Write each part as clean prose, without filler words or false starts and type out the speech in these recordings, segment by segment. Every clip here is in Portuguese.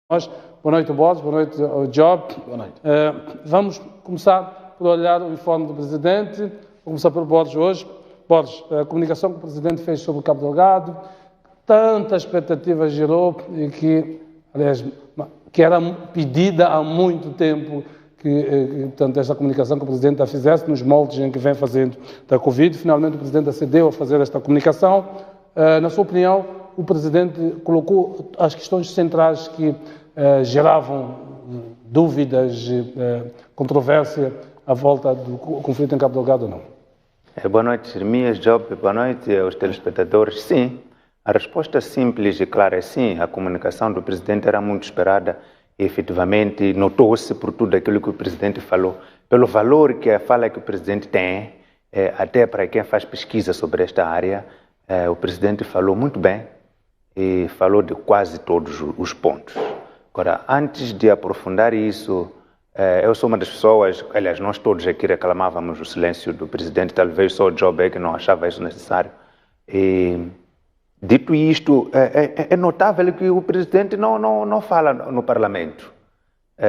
Boa noite, Borges. Boa noite, Job. Boa noite. Vamos começar por olhar o informe do Presidente. Vou começar pelo Borges hoje. Borges, a comunicação que o Presidente fez sobre o Cabo Delgado, tanta expectativa gerou e que, aliás, que era pedida há muito tempo que portanto, esta comunicação que o Presidente a fizesse nos moldes em que vem fazendo da Covid. Finalmente o Presidente acedeu a fazer esta comunicação. Na sua opinião, o Presidente colocou as questões centrais que geravam dúvidas, controvérsia à volta do conflito em Cabo Delgado ou não? Boa noite, Jeremias, Job, boa noite aos telespectadores. Sim, a resposta simples e clara é sim. A comunicação do Presidente era muito esperada e efetivamente notou-se por tudo aquilo que o Presidente falou. Pelo valor que a fala que o Presidente tem, até para quem faz pesquisa sobre esta área, o Presidente falou muito bem e falou de quase todos os pontos. Agora, antes de aprofundar isso, eu sou uma das pessoas, aliás, nós todos aqui reclamávamos o silêncio do Presidente, talvez só o Job que não achava isso necessário. E, dito isto, é notável que o Presidente não fala no Parlamento.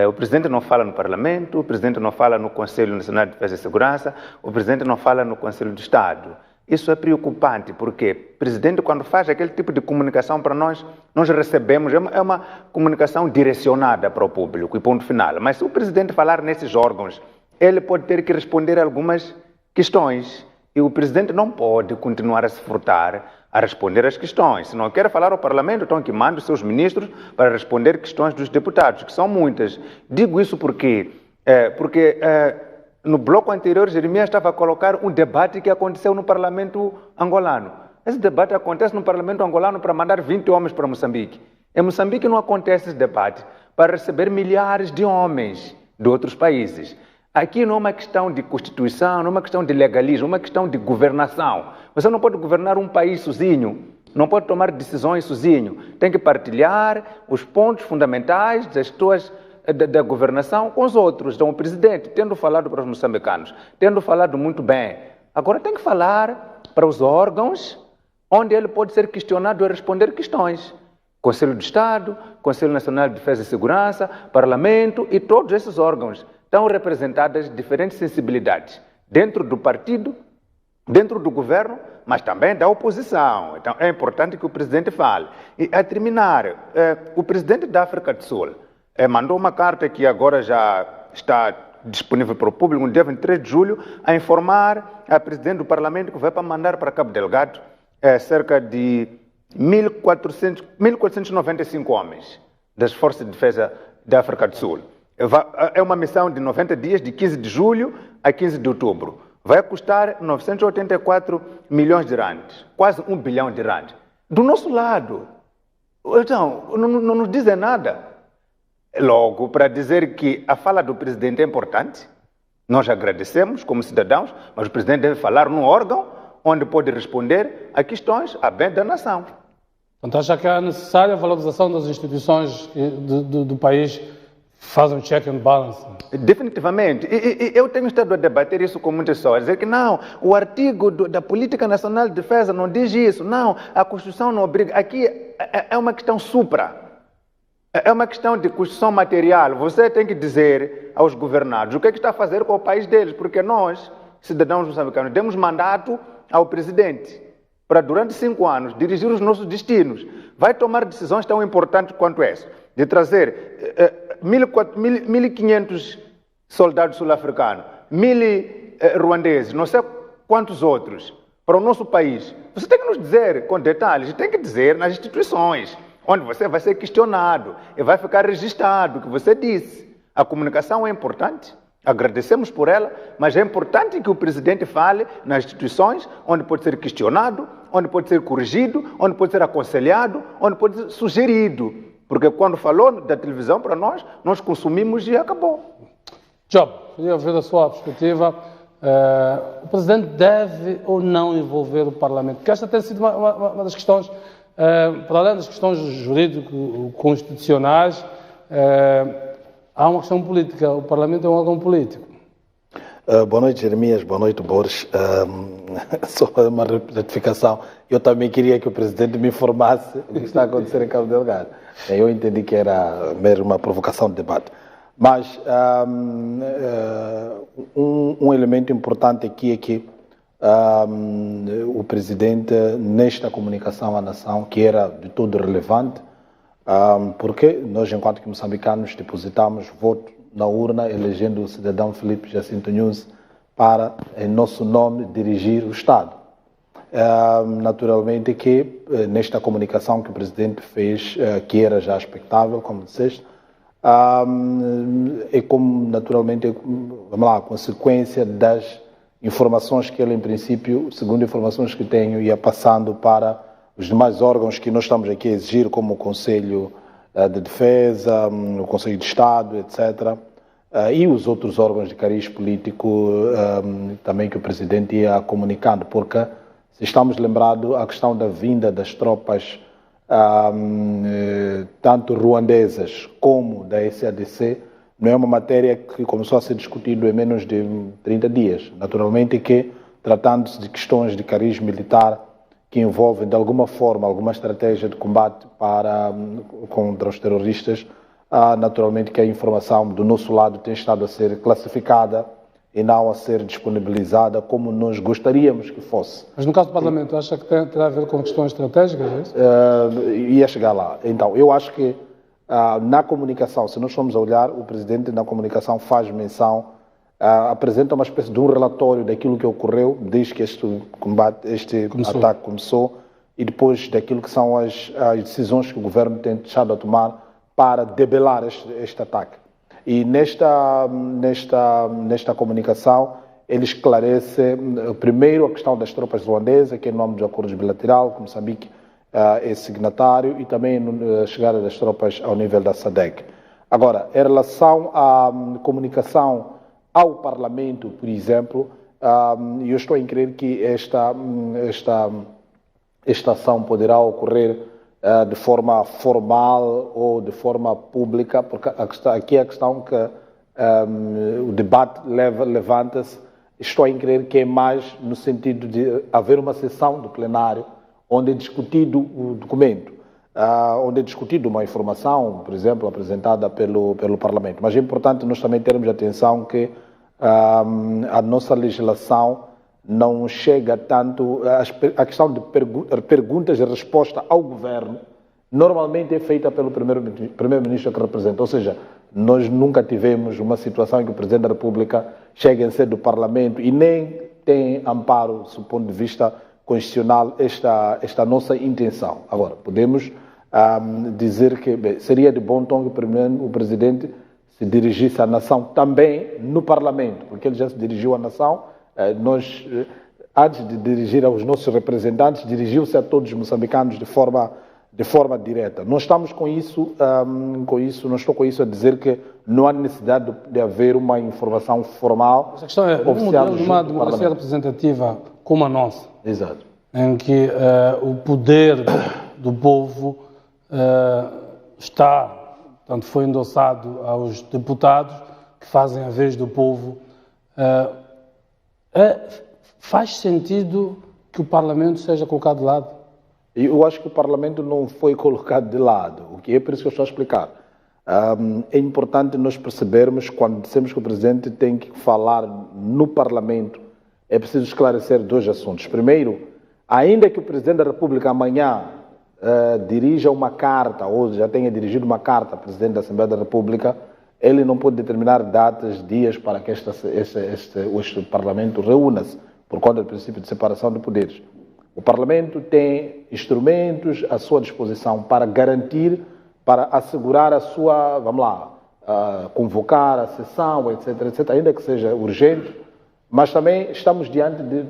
O Presidente não fala no Parlamento, o Presidente não fala no Conselho Nacional de Defesa e Segurança, o Presidente não fala no Conselho de Estado. Isso é preocupante, porque o Presidente, quando faz aquele tipo de comunicação para nós recebemos, é uma comunicação direcionada para o público e ponto final. Mas se o Presidente falar nesses órgãos, ele pode ter que responder algumas questões. E o Presidente não pode continuar a se furtar a responder às questões. Se não quer falar ao Parlamento, então que mande os seus ministros para responder questões dos deputados, que são muitas. Digo isso porque no bloco anterior, Jeremias estava a colocar um debate que aconteceu no Parlamento angolano. Esse debate acontece no Parlamento angolano para mandar 20 homens para Moçambique. Em Moçambique não acontece esse debate para receber milhares de homens de outros países. Aqui não é uma questão de constituição, não é uma questão de legalismo, é uma questão de governação. Você não pode governar um país sozinho, não pode tomar decisões sozinho. Tem que partilhar os pontos fundamentais da governação com os outros. Então, o Presidente, tendo falado para os moçambicanos, tendo falado muito bem, agora tem que falar para os órgãos onde ele pode ser questionado e responder questões. Conselho de Estado, Conselho Nacional de Defesa e Segurança, Parlamento e todos esses órgãos estão representadas diferentes sensibilidades dentro do partido, dentro do governo, mas também da oposição. Então, é importante que o Presidente fale. E, a terminar, o Presidente da África do Sul mandou uma carta que agora já está disponível para o público, no dia 23 de julho, a informar a Presidente do Parlamento que vai para mandar para Cabo Delgado cerca de 1.495 homens das Forças de Defesa da África do Sul. É uma missão de 90 dias, de 15 de julho a 15 de outubro. Vai custar 984 milhões de randes, quase 1 bilhão de randes. Do nosso lado, então, não nos dizem nada. Logo, para dizer que a fala do Presidente é importante, nós agradecemos como cidadãos, mas o Presidente deve falar num órgão onde pode responder a questões a bem da nação. Então, acha que é necessária a valorização das instituições do país que fazem um check and balance? Definitivamente. E eu tenho estado a debater isso com muitas pessoas, dizer que não, o artigo da Política Nacional de Defesa não diz isso, não, a Constituição não obriga. Aqui é uma questão supra. É uma questão de Constituição material. Você tem que dizer aos governados o que está a fazer com o país deles, porque nós, cidadãos moçambicanos, demos mandato ao Presidente para, durante 5 anos, dirigir os nossos destinos. Vai tomar decisões tão importantes quanto essa, de trazer 1.500 soldados sul-africanos, 1.000 ruandeses, não sei quantos outros, para o nosso país. Você tem que nos dizer com detalhes, tem que dizer nas instituições, onde você vai ser questionado e vai ficar registrado o que você disse. A comunicação é importante, agradecemos por ela, mas é importante que o Presidente fale nas instituições onde pode ser questionado, onde pode ser corrigido, onde pode ser aconselhado, onde pode ser sugerido. Porque quando falou da televisão para nós consumimos e acabou. Job, queria ouvir a sua perspectiva. O Presidente deve ou não envolver o Parlamento? Porque esta tem sido uma das questões. Para além das questões jurídico-constitucionais, há uma questão política. O Parlamento é um órgão político. Boa noite, Jeremias. Boa noite, Boris. Só uma retificação. Eu também queria que o presidente me informasse o que está a acontecer em Cabo Delgado. Eu entendi que era mesmo uma provocação de debate. Mas um elemento importante aqui é que o presidente, nesta comunicação à nação, que era de todo relevante, porque nós, enquanto que moçambicanos, depositamos voto na urna, elegendo o cidadão Filipe Jacinto Nunes para, em nosso nome, dirigir o Estado. Naturalmente que, nesta comunicação que o presidente fez, que era já expectável, como disseste, é como, naturalmente, vamos lá, a consequência das informações que ele, em princípio, segundo informações que tenho, ia passando para os demais órgãos que nós estamos aqui a exigir, como o Conselho de Defesa, o Conselho de Estado, etc., e os outros órgãos de cariz político também que o presidente ia comunicando, porque, se estamos lembrados, a questão da vinda das tropas tanto ruandesas como da SADC não é uma matéria que começou a ser discutida em menos de 30 dias. Naturalmente que, tratando-se de questões de cariz militar que envolvem, de alguma forma, alguma estratégia de combate contra os terroristas, naturalmente que a informação do nosso lado tem estado a ser classificada e não a ser disponibilizada como nós gostaríamos que fosse. Mas no caso do Parlamento, acha que terá a ver com questões estratégicas, é isso? Ia chegar lá. Então, eu acho que na comunicação, se nós formos a olhar, o presidente na comunicação faz menção, apresenta uma espécie de um relatório daquilo que ocorreu desde que este ataque começou e depois daquilo que são as decisões que o governo tem deixado a tomar para debelar este ataque. E nesta comunicação, ele esclarece, primeiro, a questão das tropas ruandesas, que é em nome dos acordos bilaterais, que Moçambique é signatário, e também a chegada das tropas ao nível da SADC. Agora, em relação à comunicação ao Parlamento, por exemplo, eu estou a crer que esta ação poderá ocorrer de forma formal ou de forma pública, porque aqui é a questão que o debate levanta-se, estou a crer que é mais no sentido de haver uma sessão do plenário onde é discutido o documento, onde é discutido uma informação, por exemplo, apresentada pelo Parlamento. Mas é importante nós também termos atenção que a nossa legislação não chega tanto... A questão de perguntas e resposta ao governo normalmente é feita pelo primeiro-ministro que representa. Ou seja, nós nunca tivemos uma situação em que o Presidente da República chega em sede do Parlamento e nem tem amparo, do ponto de vista constitucional, esta nossa intenção. Agora, podemos dizer que seria de bom tom que o Presidente se dirigisse à nação também no Parlamento, porque ele já se dirigiu à nação. Nós, antes de dirigir aos nossos representantes, dirigiu-se a todos os moçambicanos de forma direta. Não estamos não estou com isso a dizer que não há necessidade de haver uma informação formal. Essa questão é oficial de uma democracia representativa como a nossa. Exato. Em que o poder do povo portanto, foi endossado aos deputados que fazem a vez do povo. Faz sentido que o Parlamento seja colocado de lado? Eu acho que o Parlamento não foi colocado de lado, o que é por isso que eu estou a explicar. É importante nós percebermos, quando dissemos que o Presidente tem que falar no Parlamento, é preciso esclarecer dois assuntos. Primeiro, ainda que o Presidente da República amanhã dirija uma carta, ou já tenha dirigido uma carta ao Presidente da Assembleia da República, ele não pode determinar datas, dias para que este Parlamento reúna-se, por conta do princípio de separação de poderes. O Parlamento tem instrumentos à sua disposição para garantir, para assegurar a sua, convocar a sessão, etc., ainda que seja urgente, mas também estamos diante de...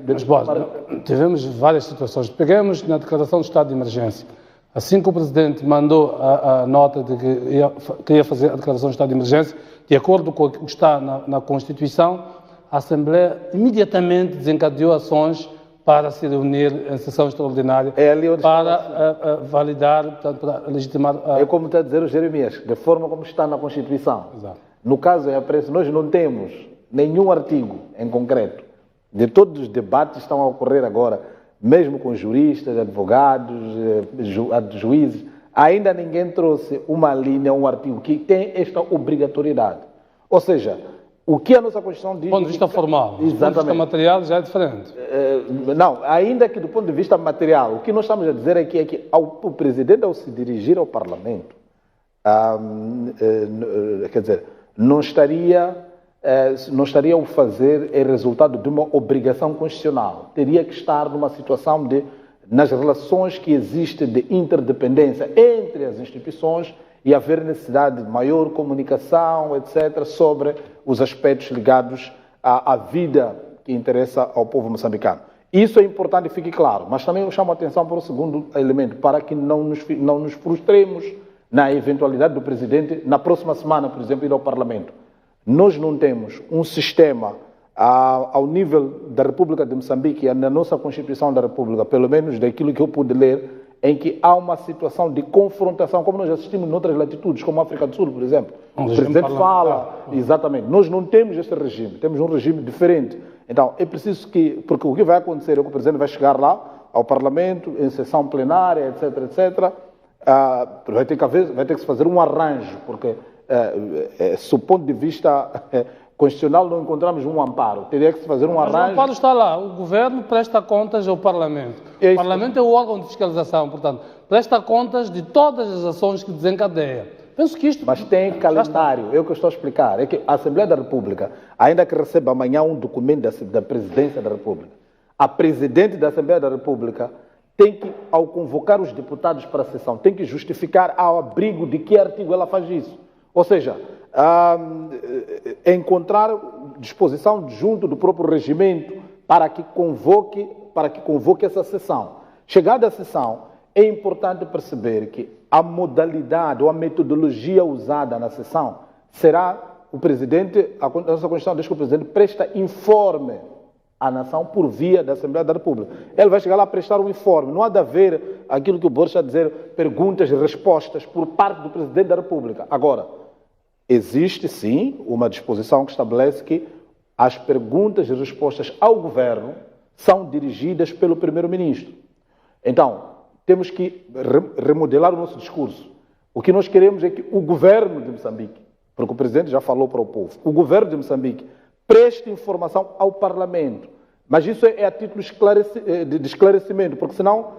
Tivemos várias situações. Pegamos na declaração do estado de emergência. Assim que o Presidente mandou a nota de que ia fazer a declaração do estado de emergência, de acordo com o que está na Constituição, a Assembleia imediatamente desencadeou ações para se reunir em sessão extraordinária para validar, portanto, para legitimar... É como está a dizer o Jeremias, de forma como está na Constituição. Exato. No caso, nós não temos nenhum artigo em concreto de todos os debates que estão a ocorrer agora, mesmo com juristas, advogados, juízes, ainda ninguém trouxe uma linha, um artigo que tem esta obrigatoriedade. Ou seja, o que a nossa Constituição diz... Do ponto de vista formal, do ponto de vista material já é diferente. Não, ainda que do ponto de vista material, o que nós estamos a dizer aqui é que o Presidente, ao se dirigir ao Parlamento, quer dizer, não estaria o fazer é resultado de uma obrigação constitucional. Teria que estar numa situação de, nas relações que existem de interdependência entre as instituições e haver necessidade de maior comunicação, etc., sobre os aspectos ligados à vida que interessa ao povo moçambicano. Isso é importante e fique claro, mas também eu chamo a atenção para o segundo elemento, para que não nos frustremos na eventualidade do Presidente, na próxima semana, por exemplo, ir ao Parlamento. Nós não temos um sistema ao nível da República de Moçambique e na nossa Constituição da República, pelo menos daquilo que eu pude ler, em que há uma situação de confrontação, como nós assistimos em outras latitudes, como a África do Sul, por exemplo. O Presidente fala, exatamente. Nós não temos este regime, temos um regime diferente. Então, é preciso que, porque o que vai acontecer é que o Presidente vai chegar lá, ao Parlamento, em sessão plenária, etc., etc., vai ter que se fazer um arranjo, porque, do ponto de vista constitucional, não encontramos um amparo. Teria que se fazer um arranjo... Mas o amparo está lá. O Governo presta contas ao Parlamento. O Parlamento é o órgão de fiscalização, portanto, presta contas de todas as ações que desencadeia. Penso que isto... Mas tem calendário, é o que eu estou a explicar. É que a Assembleia da República, ainda que receba amanhã um documento da Presidência da República, a Presidente da Assembleia da República tem que, ao convocar os deputados para a sessão, tem que justificar ao abrigo de que artigo ela faz isso. Ou seja, encontrar disposição junto do próprio regimento para que convoque essa sessão. Chegada a sessão, é importante perceber que a modalidade ou a metodologia usada na sessão será o Presidente, a nossa Constituição diz que o Presidente presta informe à nação por via da Assembleia da República. Ele vai chegar lá a prestar um informe. Não há de haver aquilo que o Borges está a dizer, perguntas e respostas por parte do Presidente da República. Agora, existe sim uma disposição que estabelece que as perguntas e respostas ao Governo são dirigidas pelo Primeiro-Ministro. Então, temos que remodelar o nosso discurso. O que nós queremos é que o Governo de Moçambique, porque o Presidente já falou para o povo, o Governo de Moçambique preste informação ao Parlamento. Mas isso é a título de esclarecimento, porque senão,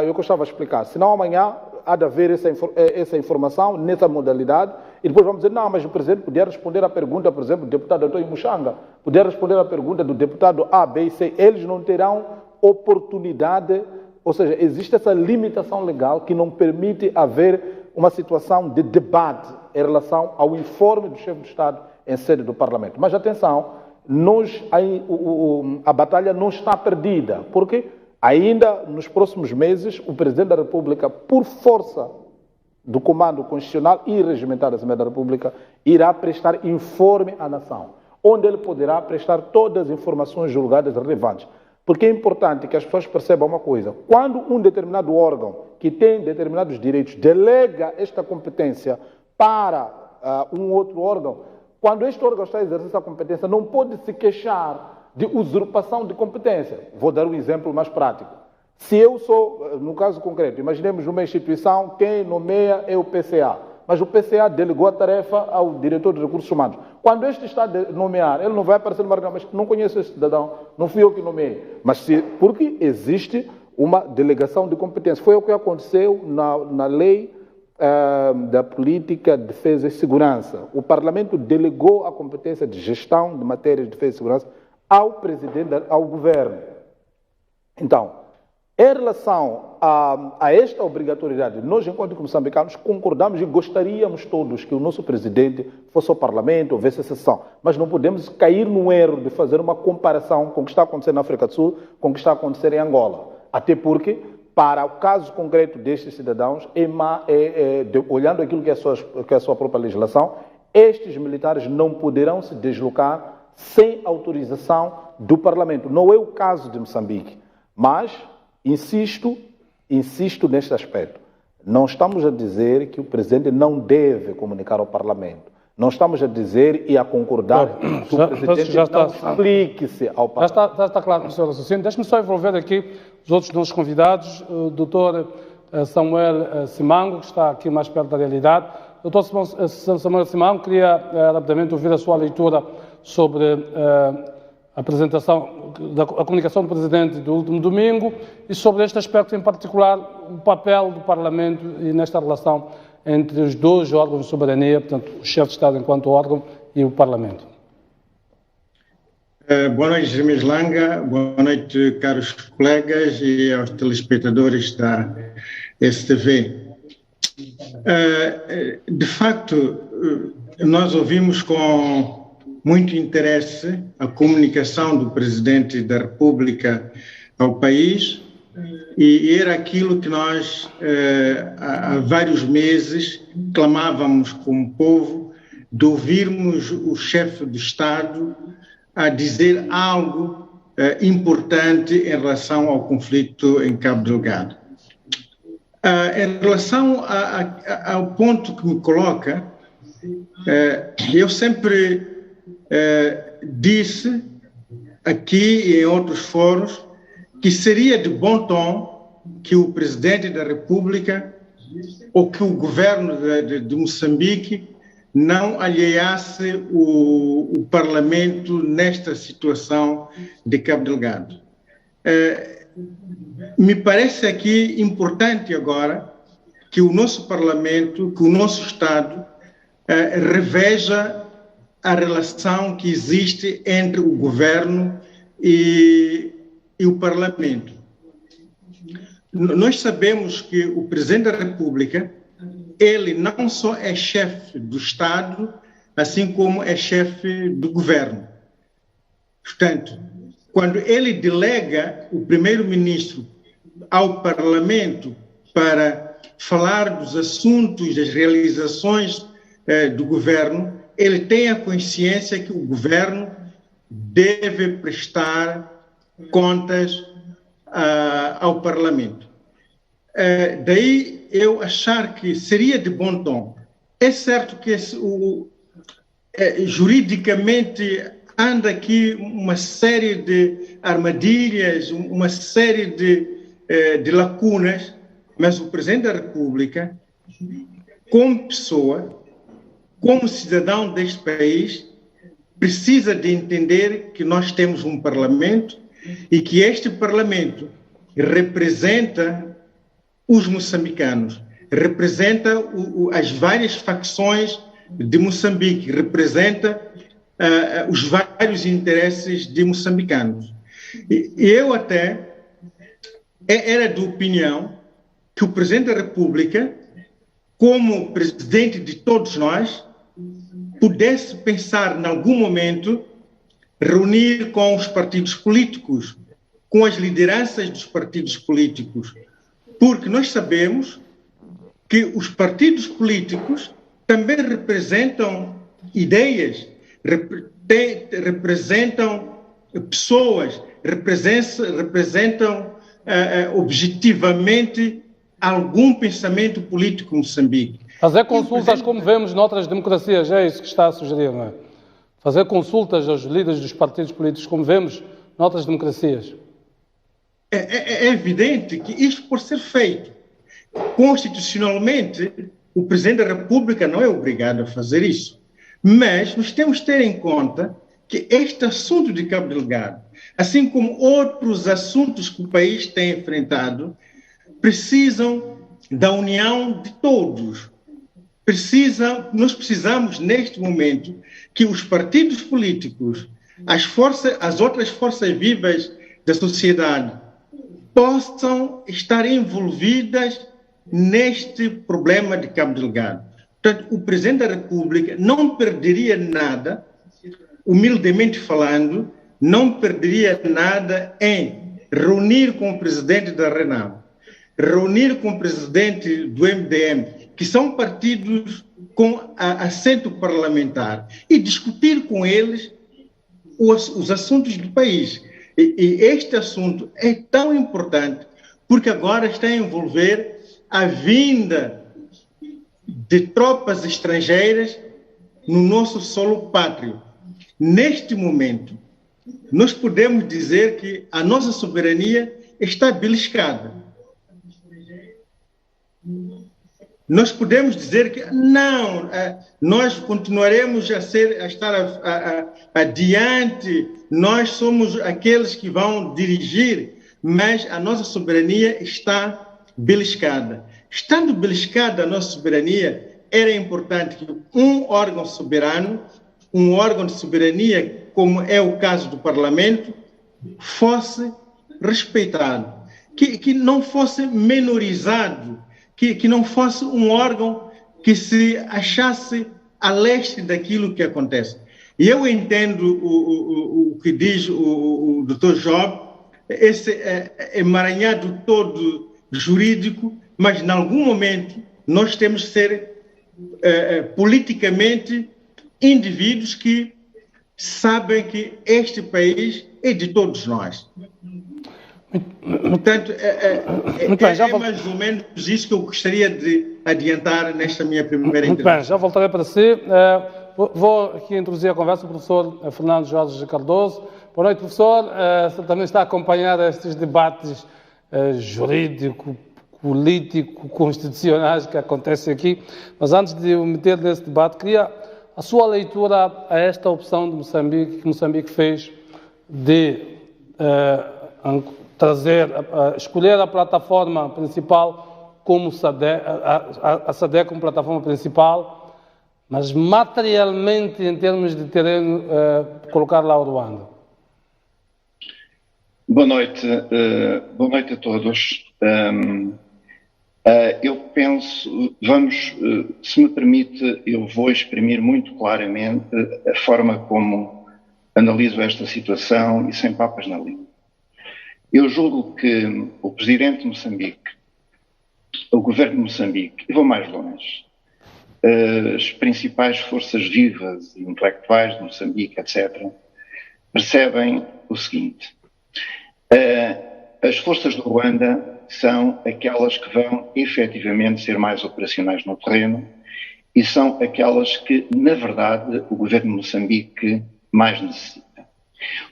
eu gostava de explicar, senão amanhã há de haver essa informação nessa modalidade e depois vamos dizer, não, mas o Presidente podia responder à pergunta, por exemplo, do deputado Antônio Muxanga, podia responder à pergunta do deputado A, B e C. Eles não terão oportunidade, ou seja, existe essa limitação legal que não permite haver uma situação de debate em relação ao informe do chefe de Estado em sede do Parlamento. Mas atenção, a batalha não está perdida, porque ainda nos próximos meses o Presidente da República, por força do comando constitucional e regimental da Assembleia da República, irá prestar informe à nação, onde ele poderá prestar todas as informações julgadas relevantes. Porque é importante que as pessoas percebam uma coisa, quando um determinado órgão que tem determinados direitos delega esta competência para um outro órgão, quando este órgão está a exercer essa competência, não pode se queixar de usurpação de competência. Vou dar um exemplo mais prático. Se eu sou, no caso concreto, imaginemos uma instituição, quem nomeia é o PCA, mas o PCA delegou a tarefa ao diretor de recursos humanos. Quando este está a nomear, ele não vai aparecer numa reunião, mas não conheço esse cidadão, não fui eu que nomeei. Porque existe uma delegação de competência. Foi o que aconteceu na lei da política de defesa e segurança. O Parlamento delegou a competência de gestão de matérias de defesa e segurança ao Presidente, ao Governo. Então, em relação a esta obrigatoriedade, nós, enquanto moçambicanos, concordamos e gostaríamos todos que o nosso Presidente fosse ao Parlamento, houvesse essa sessão. Mas não podemos cair no erro de fazer uma comparação com o que está acontecendo na África do Sul com o que está acontecendo em Angola. Até porque, para o caso concreto destes cidadãos, olhando aquilo que é a sua própria legislação, estes militares não poderão se deslocar sem autorização do Parlamento. Não é o caso de Moçambique, mas insisto neste aspecto. Não estamos a dizer que o Presidente não deve comunicar ao Parlamento. Não estamos a dizer e a concordar que o Presidente não explique-se ao Parlamento. Já está claro, Sr. Raciocínio. Deixe-me só envolver aqui os outros nossos convidados, o Dr. Samuel Simango, que está aqui mais perto da realidade. Dr. Samuel Simango, queria rapidamente ouvir a sua leitura sobre a apresentação, a comunicação do Presidente do último domingo e sobre este aspecto em particular, o papel do Parlamento e nesta relação entre os dois órgãos de soberania, portanto, o chefe de Estado enquanto órgão e o Parlamento. Boa noite, Jeremias Langa. Boa noite, caros colegas e aos telespectadores da STV. De facto, nós ouvimos com muito interesse a comunicação do Presidente da República ao país e era aquilo que nós, há vários meses, clamávamos como povo, de ouvirmos o chefe do Estado a dizer algo importante em relação ao conflito em Cabo Delgado. Em relação ao ponto que me coloca, eu sempre disse aqui e em outros fóruns que seria de bom tom que o Presidente da República ou que o governo de Moçambique não alheasse o Parlamento nesta situação de Cabo Delgado. Me parece aqui importante agora que o nosso Parlamento, que o nosso Estado reveja a relação que existe entre o governo e o Parlamento. Nós sabemos que o Presidente da República, ele não só é chefe do Estado, assim como é chefe do governo. Portanto, quando ele delega o primeiro-ministro ao Parlamento para falar dos assuntos, das realizações do governo, ele tem a consciência que o governo deve prestar contas ao Parlamento. Daí eu achar que seria de bom tom. É certo que juridicamente anda aqui uma série de armadilhas, uma série de lacunas, mas o Presidente da República, como pessoa, como cidadão deste país, precisa de entender que nós temos um Parlamento e que este Parlamento representa os moçambicanos, representa as várias facções de Moçambique, representa os vários interesses de moçambicanos. E eu até era de opinião que o Presidente da República, como presidente de todos nós, pudesse pensar, em algum momento, reunir com os partidos políticos, com as lideranças dos partidos políticos, porque nós sabemos que os partidos políticos também representam ideias, representam pessoas, representam objetivamente algum pensamento político em Moçambique. Fazer consultas como vemos noutras democracias, é isso que está a sugerir, não é? Fazer consultas aos líderes dos partidos políticos como vemos noutras democracias. É evidente que isto pode ser feito. Constitucionalmente, o Presidente da República não é obrigado a fazer isso. Mas nós temos que ter em conta que este assunto de Cabo Delgado, assim como outros assuntos que o país tem enfrentado, precisam da união de todos. Nós precisamos, neste momento, que os partidos políticos, as outras forças vivas da sociedade, possam estar envolvidas neste problema de Cabo Delgado. Portanto, o Presidente da República não perderia nada, humildemente falando, não perderia nada em reunir com o Presidente da Renam, reunir com o Presidente do MDM, que são partidos com assento parlamentar, e discutir com eles os assuntos do país. E este assunto é tão importante porque agora está a envolver a vinda de tropas estrangeiras no nosso solo pátrio. Neste momento, nós podemos dizer que a nossa soberania está beliscada. Nós podemos dizer que não, nós continuaremos a estar adiante, nós somos aqueles que vão dirigir, mas a nossa soberania está beliscada. Estando beliscada a nossa soberania, era importante que um órgão soberano, um órgão de soberania, como é o caso do Parlamento, fosse respeitado, que não fosse menorizado, que não fosse um órgão que se achasse a leste daquilo que acontece. E eu entendo o que diz o Dr. Job, esse emaranhado todo jurídico, mas em algum momento nós temos que ser politicamente indivíduos que sabem que este país é de todos nós. Portanto, é mais ou menos isso que eu gostaria de adiantar nesta minha primeira intervenção. Muito bem, já voltarei para si. Vou aqui introduzir a conversa com o professor Fernando Jorge Cardoso. Boa noite, professor. Você também está a acompanhar estes debates jurídico, político, constitucionais que acontecem aqui. Mas antes de eu meter nesse debate, queria a sua leitura a esta opção de Moçambique, que Moçambique fez de escolher a plataforma principal como a SADC como plataforma principal, mas materialmente, em termos de terreno, colocar lá o Ruanda. Boa noite a todos. Eu penso, se me permite, eu vou exprimir muito claramente a forma como analiso esta situação e sem papas na língua. Eu julgo que o presidente de Moçambique, o governo de Moçambique, e vou mais longe, as principais forças vivas e intelectuais de Moçambique, etc., percebem o seguinte: as forças do Ruanda são aquelas que vão efetivamente ser mais operacionais no terreno e são aquelas que, na verdade, o governo de Moçambique mais necessita.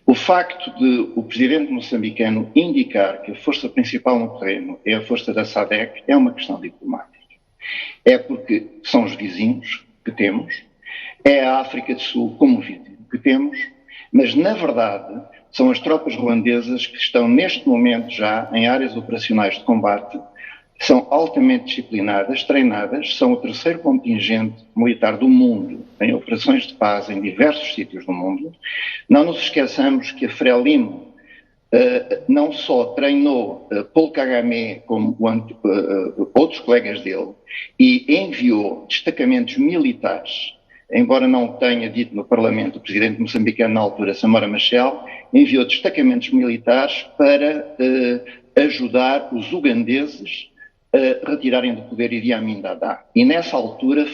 O facto de o presidente moçambicano indicar que a força principal no terreno é a força da SADC é uma questão diplomática. É porque são os vizinhos que temos, é a África do Sul como vizinho que temos, mas, na verdade, são as tropas ruandesas que estão neste momento já em áreas operacionais de combate, são altamente disciplinadas, treinadas, são o terceiro contingente militar do mundo em operações de paz em diversos sítios do mundo. Não nos esqueçamos que a Frelimo não só treinou Paul Kagame como outros colegas dele e enviou destacamentos militares, embora não tenha dito no Parlamento o presidente moçambicano na altura, Samora Machel, enviou destacamentos militares para ajudar os ugandeses a retirarem do poder Idi Amin Dada. E nessa altura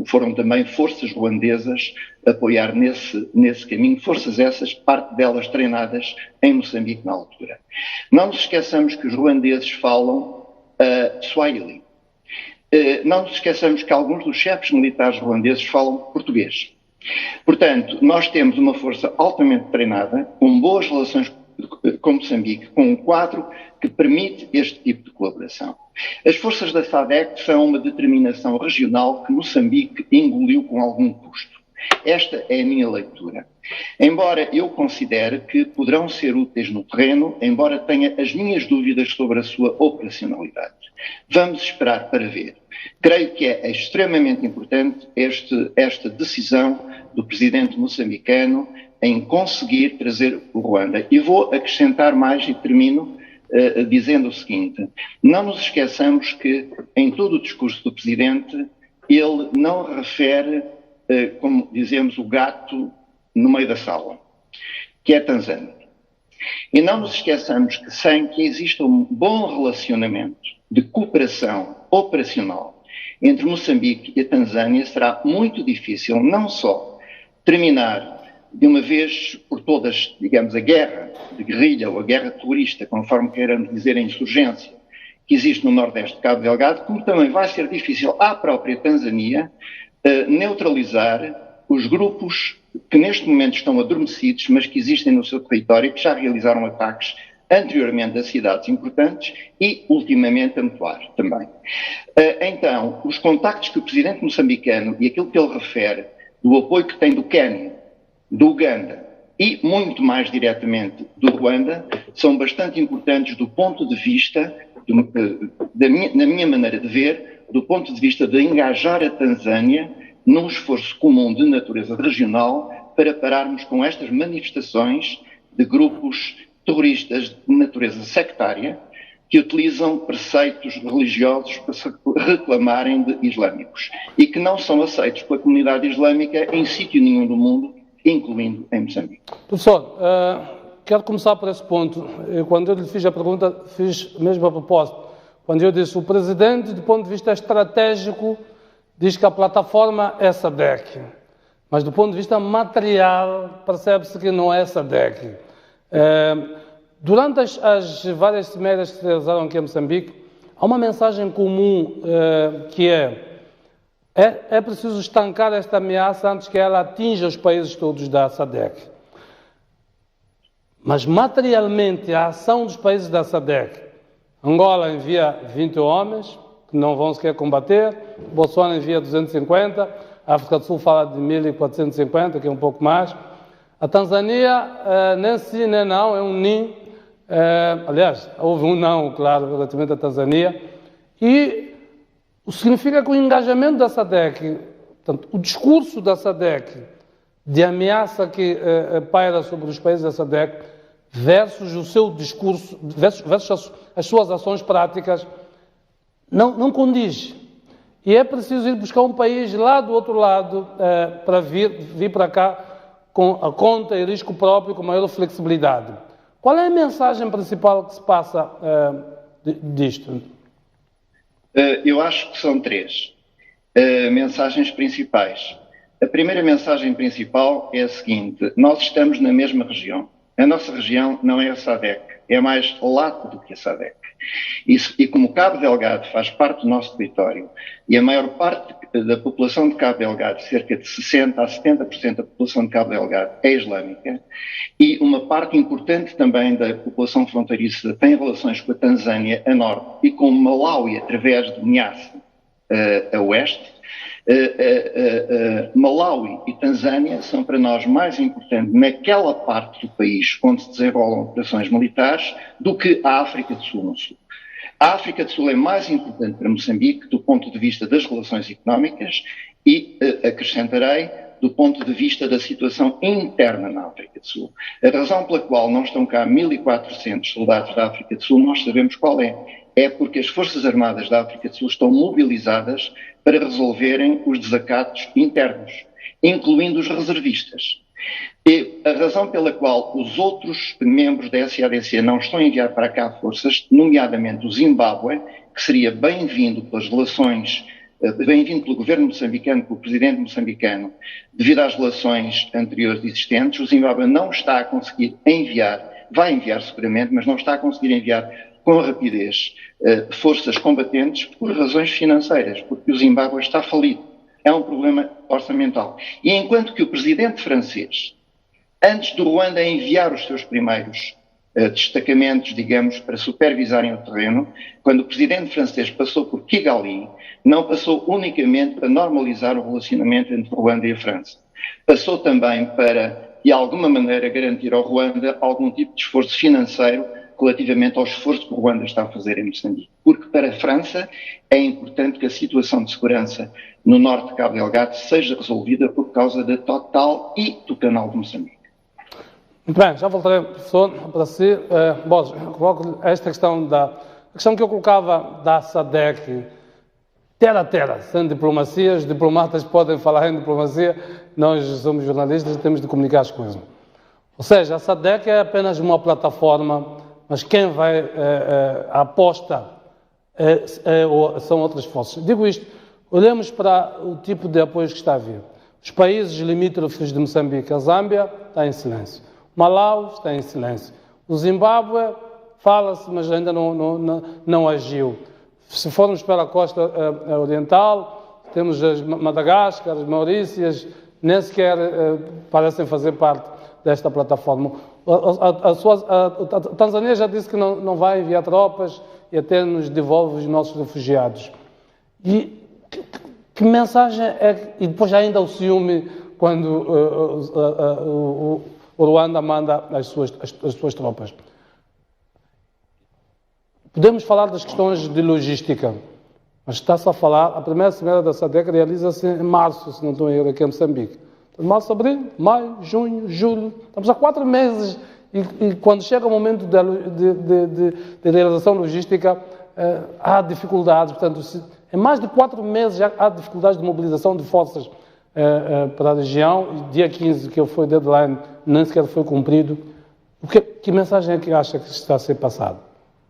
foram também forças ruandesas a apoiar nesse caminho, forças essas, parte delas treinadas em Moçambique na altura. Não nos esqueçamos que os ruandeses falam Swahili. Não nos esqueçamos que alguns dos chefes militares ruandeses falam português. Portanto, nós temos uma força altamente treinada, com boas relações com Moçambique, com um quadro que permite este tipo de colaboração. As forças da SADC são uma determinação regional que Moçambique engoliu com algum custo. Esta é a minha leitura. Embora eu considere que poderão ser úteis no terreno, embora tenha as minhas dúvidas sobre a sua operacionalidade. Vamos esperar para ver. Creio que é extremamente importante esta decisão do presidente moçambicano em conseguir trazer o Ruanda. E vou acrescentar mais e termino dizendo o seguinte: não nos esqueçamos que em todo o discurso do presidente ele não refere, como dizemos, o gato no meio da sala, que é a Tanzânia. E não nos esqueçamos que sem que exista um bom relacionamento de cooperação operacional entre Moçambique e a Tanzânia, será muito difícil não só terminar de uma vez por todas, digamos, a guerra de guerrilha ou a guerra terrorista, conforme queiramos dizer, a insurgência que existe no Nordeste de Cabo Delgado, como também vai ser difícil à própria Tanzânia neutralizar os grupos que neste momento estão adormecidos, mas que existem no seu território, que já realizaram ataques anteriormente a cidades importantes e, ultimamente, a Moçambique também. Então, os contactos que o presidente moçambicano e aquilo que ele refere do apoio que tem do Quênia, do Uganda e, muito mais diretamente, do Ruanda, são bastante importantes do ponto de vista, na minha maneira de ver, do ponto de vista de engajar a Tanzânia num esforço comum de natureza regional para pararmos com estas manifestações de grupos terroristas de natureza sectária que utilizam preceitos religiosos para se reclamarem de islâmicos e que não são aceitos pela comunidade islâmica em sítio nenhum do mundo, incluindo em Moçambique. Professor, quero começar por esse ponto. Quando eu lhe fiz a pergunta, fiz mesmo a propósito. Quando eu disse, o presidente, do ponto de vista estratégico, diz que a plataforma é SADC, mas do ponto de vista material, percebe-se que não é SADC. Durante as várias cimeiras que se realizaram aqui em Moçambique, há uma mensagem comum que é preciso estancar esta ameaça antes que ela atinja os países todos da SADC. Mas materialmente, a ação dos países da SADC, Angola envia 20 homens, que não vão sequer combater, Bolsonaro envia 250, a África do Sul fala de 1.450, que é um pouco mais. A Tanzânia, nem sim, nem não, é um NIM. Aliás, houve um não, claro, relativamente à Tanzânia. E significa que o engajamento da SADC, portanto, o discurso da SADC de ameaça que paira sobre os países da SADC versus o seu discurso, versus as suas ações práticas, não condiz. E é preciso ir buscar um país lá do outro lado para vir para cá com a conta e risco próprio, com maior flexibilidade. Qual é a mensagem principal que se passa disto? Eu acho que são três mensagens principais. A primeira mensagem principal é a seguinte: nós estamos na mesma região. A nossa região não é a SADC, é mais lato do que a SADC. E como Cabo Delgado faz parte do nosso território, e a maior parte da população de Cabo Delgado, cerca de 60% a 70% da população de Cabo Delgado é islâmica, e uma parte importante também da população fronteiriça tem relações com a Tanzânia a norte e com Malawi através do Niassa a oeste, Malawi e Tanzânia são para nós mais importantes naquela parte do país onde se desenrolam operações militares do que a África do Sul no sul. A África do Sul é mais importante para Moçambique do ponto de vista das relações económicas e, acrescentarei, do ponto de vista da situação interna na África do Sul. A razão pela qual não estão cá 1.400 soldados da África do Sul, nós sabemos qual é. É porque as Forças Armadas da África do Sul estão mobilizadas para resolverem os desacatos internos, incluindo os reservistas. E a razão pela qual os outros membros da SADC não estão a enviar para cá forças, nomeadamente o Zimbábue, que seria bem-vindo pelas relações, bem-vindo pelo governo moçambicano, pelo presidente moçambicano, devido às relações anteriores existentes, o Zimbábue não está a conseguir enviar, vai enviar seguramente, mas não está a conseguir enviar com rapidez forças combatentes por razões financeiras, porque o Zimbábue está falido. É um problema orçamental. E enquanto que o presidente francês, antes do Ruanda enviar os seus primeiros destacamentos, digamos, para supervisarem o terreno, quando o presidente francês passou por Kigali, não passou unicamente para normalizar o relacionamento entre Ruanda e a França. Passou também para, de alguma maneira, garantir ao Ruanda algum tipo de esforço financeiro relativamente ao esforço que o Ruanda está a fazer em Moçambique. Porque para a França é importante que a situação de segurança no norte de Cabo Delgado seja resolvida por causa da Total e do canal de Moçambique. Muito bem, já voltarei, professor, para si. Coloco esta questão a questão que eu colocava da SADC, terra a terra, sem diplomacia. Os diplomatas podem falar em diplomacia, nós somos jornalistas e temos de comunicar as coisas. Ou seja, a SADC é apenas uma plataforma, mas quem vai a aposta são outras forças. Digo isto, olhemos para o tipo de apoio que está a vir. Os países limítrofes de Moçambique, a Zâmbia, está em silêncio. Malawi está em silêncio. O Zimbábue fala-se, mas ainda não agiu. Se formos para a costa oriental, temos as Madagascar, as Maurícias, nem sequer parecem fazer parte desta plataforma. A Tanzânia já disse que não vai enviar tropas e até nos devolve os nossos refugiados. E que mensagem é... E depois ainda o ciúme quando o Ruanda manda as suas tropas. Podemos falar das questões de logística, mas está-se a falar, a primeira semana da SADC realiza-se em março, se não estou em erro, aqui em Moçambique. Março, abril, maio, junho, julho, estamos há 4 meses e quando chega o momento de realização logística, há dificuldades, portanto, em mais de 4 meses já há dificuldades de mobilização de forças para a região, dia 15, que foi deadline, nem sequer foi cumprido. Que mensagem é que acha que está a ser passada?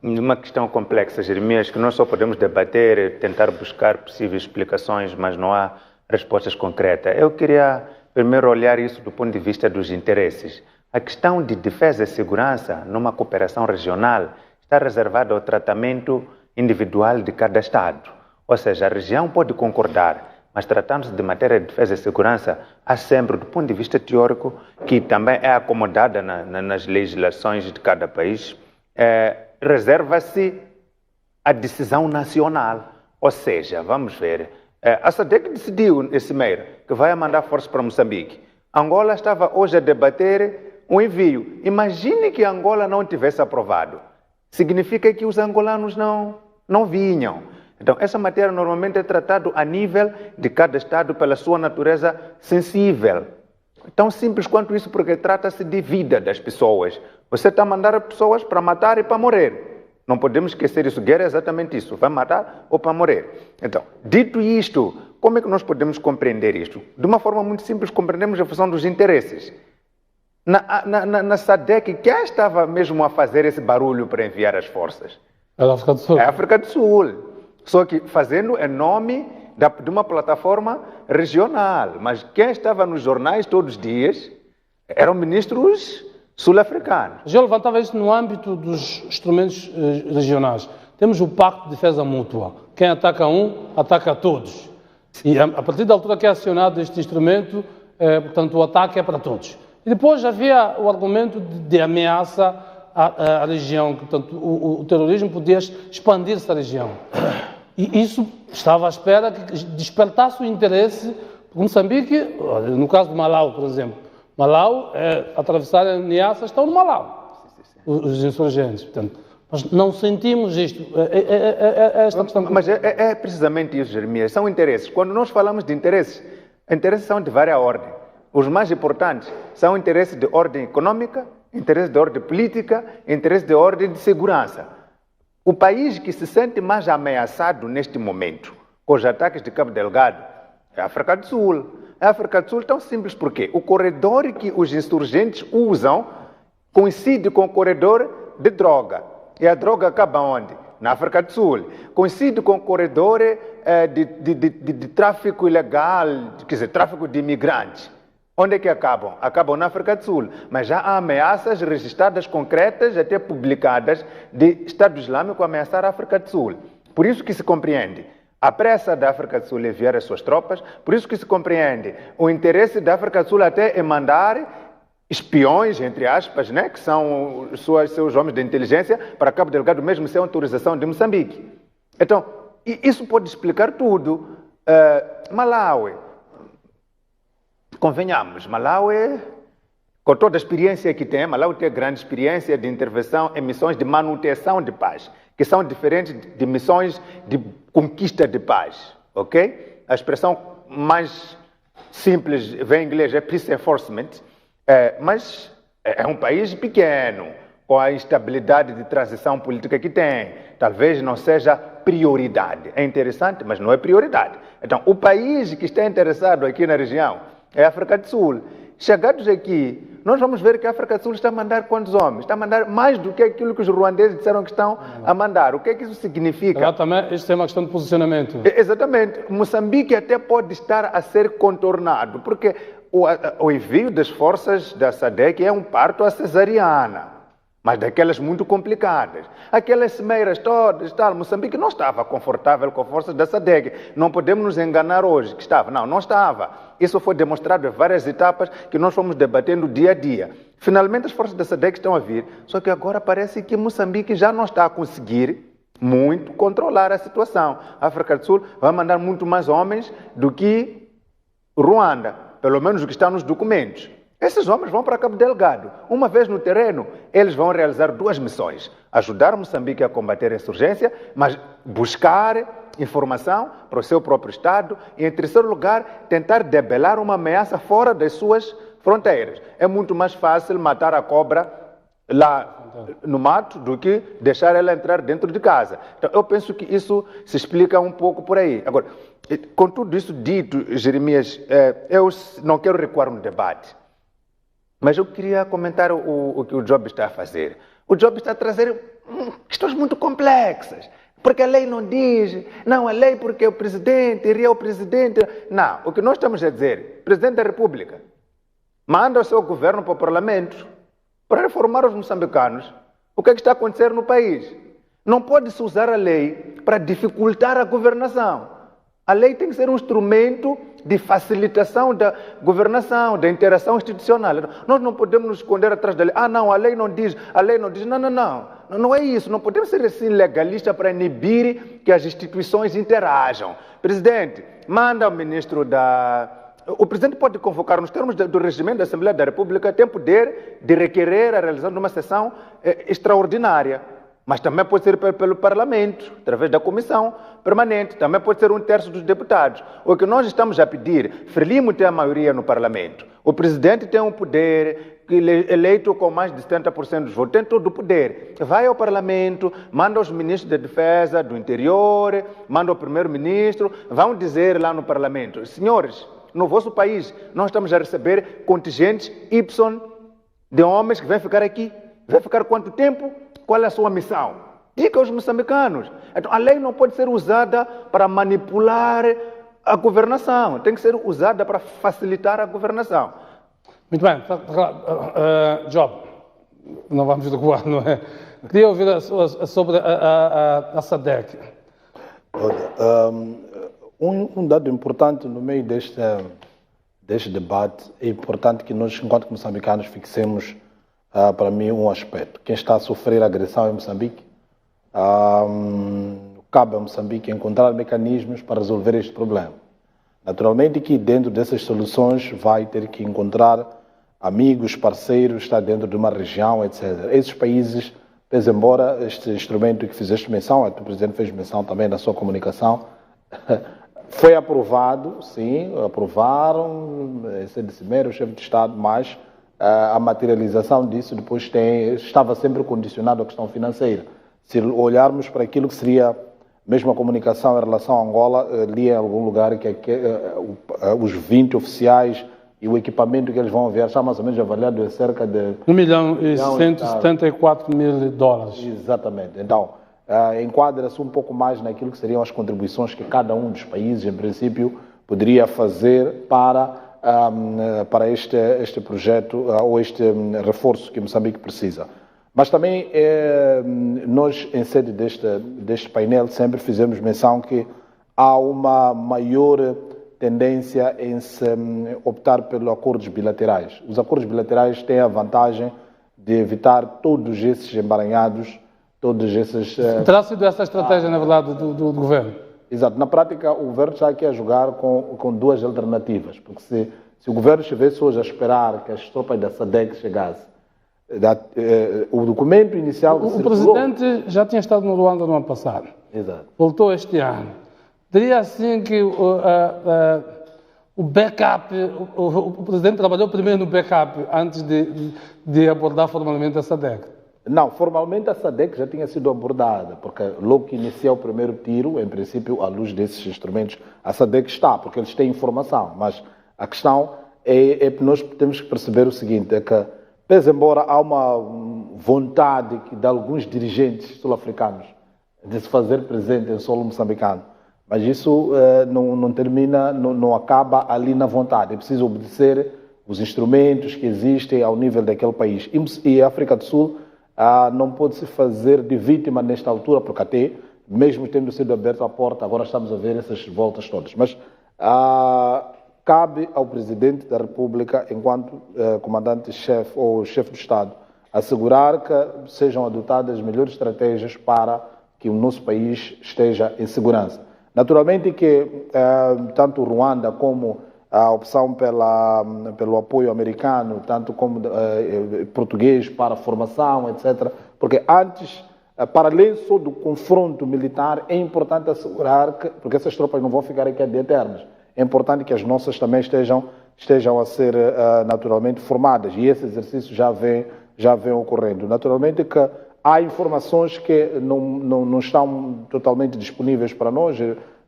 Uma questão complexa, Jeremias, que nós só podemos debater, tentar buscar possíveis explicações, mas não há respostas concretas. Eu queria primeiro olhar isso do ponto de vista dos interesses. A questão de defesa e segurança numa cooperação regional está reservada ao tratamento individual de cada Estado. Ou seja, a região pode concordar, mas tratando-se de matéria de defesa e segurança, há sempre, do ponto de vista teórico, que também é acomodada nas legislações de cada país, reserva-se a decisão nacional. Ou seja, vamos ver, a SADC decidiu esse mês que vai mandar forças para Moçambique. Angola estava hoje a debater um envio. Imagine que Angola não tivesse aprovado. Significa que os angolanos não vinham. Então, essa matéria normalmente é tratada a nível de cada Estado pela sua natureza sensível. Tão simples quanto isso, porque trata-se de vida das pessoas. Você está a mandar pessoas para matar e para morrer. Não podemos esquecer isso. Guerra é exatamente isso. Vai matar ou para morrer. Então, dito isto, como é que nós podemos compreender isto? De uma forma muito simples, compreendemos a função dos interesses. Na SADC, quem estava mesmo a fazer esse barulho para enviar as forças? É a África do Sul. É a África do Sul. Só que fazendo em nome de uma plataforma regional. Mas quem estava nos jornais todos os dias eram ministros sul-africanos. Já levantava isso no âmbito dos instrumentos regionais. Temos o Pacto de Defesa Mútua. Quem ataca um, ataca todos. E a partir da altura que é acionado este instrumento, portanto, o ataque é para todos. E depois havia o argumento de ameaça à região, que, portanto, o terrorismo podia expandir-se à região. E isso estava à espera que despertasse o interesse, porque Moçambique, no caso de Malau, por exemplo, Malau, atravessar a ameaça, estão no Malau, os insurgentes. Portanto, nós não sentimos isto. Esta questão. Mas é precisamente isso, Jeremias. São interesses. Quando nós falamos de interesses são de várias ordens. Os mais importantes são interesses de ordem econômica, interesses de ordem política, interesses de ordem de segurança. O país que se sente mais ameaçado neste momento, com os ataques de Cabo Delgado, é a África do Sul. A África do Sul é tão simples porque o corredor que os insurgentes usam coincide com o corredor de droga. E a droga acaba onde? Na África do Sul. Coincide com o corredor de tráfico ilegal, quer dizer, tráfico de imigrantes. Onde é que acabam? Acabam na África do Sul. Mas já há ameaças registradas, concretas, até publicadas, de Estado Islâmico ameaçar a África do Sul. Por isso que se compreende a pressa da África do Sul em enviar as suas tropas, por isso que se compreende o interesse da África do Sul até em mandar espiões, entre aspas, né, que são seus homens de inteligência, para Cabo Delgado, mesmo sem autorização de Moçambique. Então, isso pode explicar tudo. Malawi. Convenhamos, Malawi, com toda a experiência que tem, Malawi tem grande experiência de intervenção em missões de manutenção de paz, que são diferentes de missões de conquista de paz, ok? A expressão mais simples, vem em inglês, é peace enforcement, mas é um país pequeno, com a instabilidade de transição política que tem. Talvez não seja prioridade. É interessante, mas não é prioridade. Então, o país que está interessado aqui na região é a África do Sul. Chegados aqui, nós vamos ver que a África do Sul está a mandar quantos homens? Está a mandar mais do que aquilo que os ruandeses disseram que estão a mandar. O que é que isso significa? Exatamente, isto é uma questão de posicionamento. Exatamente. Moçambique até pode estar a ser contornado, porque o envio das forças da SADC é um parto à cesariana. mas daquelas muito complicadas. Aquelas cimeiras todas, tal, Moçambique não estava confortável com forças da SADC. Não podemos nos enganar hoje que estava. Não estava. Isso foi demonstrado em várias etapas que nós fomos debatendo dia a dia. Finalmente as forças da SADC estão a vir, só que agora parece que Moçambique já não está a conseguir muito controlar a situação. A África do Sul vai mandar muito mais homens do que Ruanda, pelo menos o que está nos documentos. Esses homens vão para Cabo Delgado. Uma vez no terreno, eles vão realizar duas missões. Ajudar Moçambique a combater a insurgência, mas buscar informação para o seu próprio Estado e, em terceiro lugar, tentar debelar uma ameaça fora das suas fronteiras. É muito mais fácil matar a cobra lá no mato do que deixar ela entrar dentro de casa. Então, eu penso que isso se explica um pouco por aí. Agora, com tudo isso dito, Jeremias, eu não quero recuar no debate. Mas eu queria comentar o que o Job está a fazer. O Job está a trazer questões muito complexas. Porque a lei não diz, não, a lei porque o presidente, iria o presidente. Não, o que nós estamos a dizer, presidente da República, manda o seu governo para o Parlamento para reformar os moçambicanos. O que é que está a acontecer no país? Não pode-se usar a lei para dificultar a governação. A lei tem que ser um instrumento de facilitação da governação, da interação institucional. Nós não podemos nos esconder atrás da lei. Ah, não, a lei não diz, a lei não diz. Não, não, não. Não é isso. Não podemos ser assim legalistas para inibir que as instituições interajam. Presidente, manda o ministro da... O presidente pode convocar, nos termos do regimento da Assembleia da República, tem poder de requerer a realização de uma sessão extraordinária. Mas também pode ser pelo Parlamento, através da Comissão Permanente, também pode ser 1/3 dos deputados. O que nós estamos a pedir, Frelimo tem a maioria no Parlamento, o presidente tem um poder eleito com mais de 70% dos votos, tem todo o poder. Vai ao Parlamento, manda os ministros da Defesa, do Interior, manda o primeiro-ministro, vão dizer lá no Parlamento, senhores, no vosso país nós estamos a receber contingentes Y de homens que vêm ficar aqui. Vai ficar quanto tempo? Qual é a sua missão? Diga aos moçambicanos. Então, a lei não pode ser usada para manipular a governação. Tem que ser usada para facilitar a governação. Muito bem. Job, não vamos recuar, não é? Queria ouvir sobre a SADC. Olha, um dado importante no meio deste debate, é importante que nós, enquanto moçambicanos, fixemos para mim um aspecto. Quem está a sofrer agressão é Moçambique. Cabe a Moçambique encontrar mecanismos para resolver este problema. Naturalmente que dentro dessas soluções vai ter que encontrar amigos, parceiros, está dentro de uma região, etc. Esses países, pese embora este instrumento que fizeste menção, o Presidente fez menção também na sua comunicação, foi aprovado, sim, aprovaram, esse Cimeiro, o chefe de Estado, mas a materialização disso depois estava sempre condicionado à questão financeira. Se olharmos para aquilo que seria mesmo a comunicação em relação a Angola, li em algum lugar que os 20 oficiais e o equipamento que eles vão enviar está mais ou menos avaliado em cerca de... $1.174.000. Exatamente. Então, enquadra-se um pouco mais naquilo que seriam as contribuições que cada um dos países, em princípio, poderia fazer para este projeto ou este reforço que Moçambique precisa. Mas também nós, em sede deste painel, sempre fizemos menção que há uma maior tendência em se optar pelos acordos bilaterais. Os acordos bilaterais têm a vantagem de evitar todos esses emaranhados, todos esses... Terá sido essa a estratégia, na verdade, do governo? Exato. Na prática, o governo está aqui a jogar com duas alternativas, porque se o governo estivesse hoje a esperar que as tropas da SADC chegassem, o documento inicial... O presidente já tinha estado no Ruanda no ano passado. Exato. Voltou este ano. Diria assim que o backup, o presidente trabalhou primeiro no backup antes de abordar formalmente a SADC. Não, formalmente a SADC já tinha sido abordada, porque logo que iniciou o primeiro tiro, em princípio, à luz desses instrumentos, a SADC está, porque eles têm informação. Mas a questão é que nós temos que perceber o seguinte, é que, pese embora há uma vontade de alguns dirigentes sul-africanos de se fazer presente em solo moçambicano, mas isso não termina, não acaba ali na vontade. É preciso obedecer os instrumentos que existem ao nível daquele país. E a África do Sul não pode se fazer de vítima nesta altura, porque até, mesmo tendo sido aberta a porta, agora estamos a ver essas voltas todas. Mas cabe ao Presidente da República, enquanto comandante-chefe ou chefe do Estado, assegurar que sejam adotadas melhores estratégias para que o nosso país esteja em segurança. Naturalmente que tanto o Ruanda como a opção pelo apoio americano, tanto como português para a formação, etc. Porque antes, para além só do confronto militar, é importante assegurar que, porque essas tropas não vão ficar aqui de eternas, é importante que as nossas também estejam a ser naturalmente formadas, e esse exercício já vem ocorrendo. Naturalmente que há informações que não estão totalmente disponíveis para nós,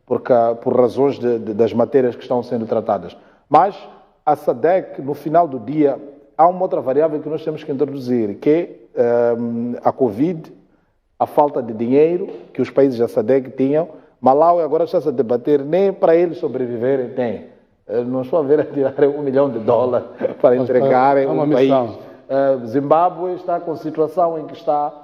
porque, por razões das matérias que estão sendo tratadas. Mas a SADC, no final do dia, há uma outra variável que nós temos que introduzir, que é a Covid, a falta de dinheiro que os países da SADC tinham. Malawi agora está-se a debater, nem para eles sobreviverem tem. Não estou a ver a tirar $1 milhão para entregarem um país. Zimbábue está com a situação em que está,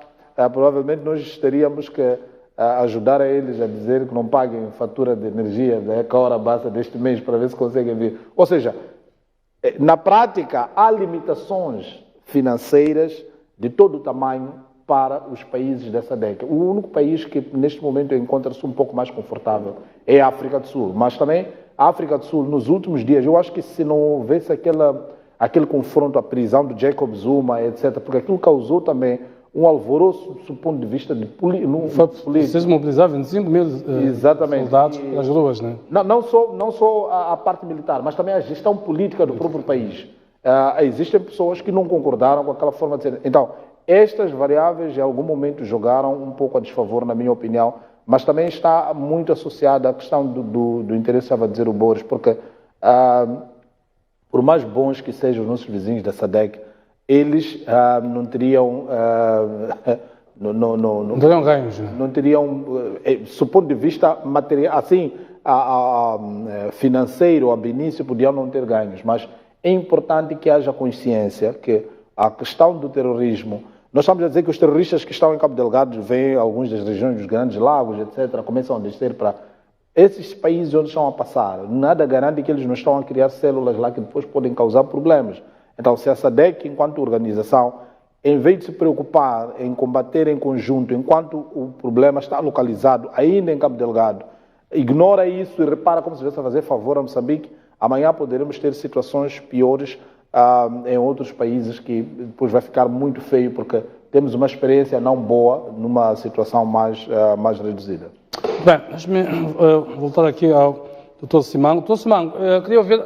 provavelmente nós teríamos que ajudar a eles a dizer que não paguem fatura de energia da hora basta deste mês para ver se conseguem vir. Ou seja, na prática há limitações financeiras de todo o tamanho para os países dessa década. O único país que neste momento encontra-se um pouco mais confortável é a África do Sul, mas também a África do Sul nos últimos dias, eu acho que se não houvesse aquele confronto, a prisão do Jacob Zuma, etc., porque aquilo causou também um alvoroço do ponto de vista de política. Vocês mobilizaram 25 mil soldados nas ruas, né? Não só a parte militar, mas também a gestão política do próprio país. Existem pessoas que não concordaram com aquela forma de ser. Então, estas variáveis, em algum momento, jogaram um pouco a desfavor, na minha opinião, mas também está muito associada à questão do interesse, estava a dizer o Boris, porque, por mais bons que sejam os nossos vizinhos da SADC, eles não teriam não teriam ganhos, né? Não teriam, do ponto de vista material, assim, financeiro, a início podiam não ter ganhos, mas é importante que haja consciência que a questão do terrorismo, nós estamos a dizer que os terroristas que estão em Cabo Delgado vêm alguns das regiões dos Grandes Lagos, etc., começam a descer para esses países onde estão a passar. Nada garante que eles não estão a criar células lá que depois podem causar problemas. Então, se a SADC, enquanto organização, em vez de se preocupar em combater em conjunto, enquanto o problema está localizado ainda em Cabo Delgado, ignora isso e repara como se estivesse a fazer favor a Moçambique, amanhã poderemos ter situações piores em outros países que depois vai ficar muito feio, porque temos uma experiência não boa numa situação mais reduzida. Bem, deixe-me voltar aqui ao Dr. Simango. Dr. Simango, queria ouvir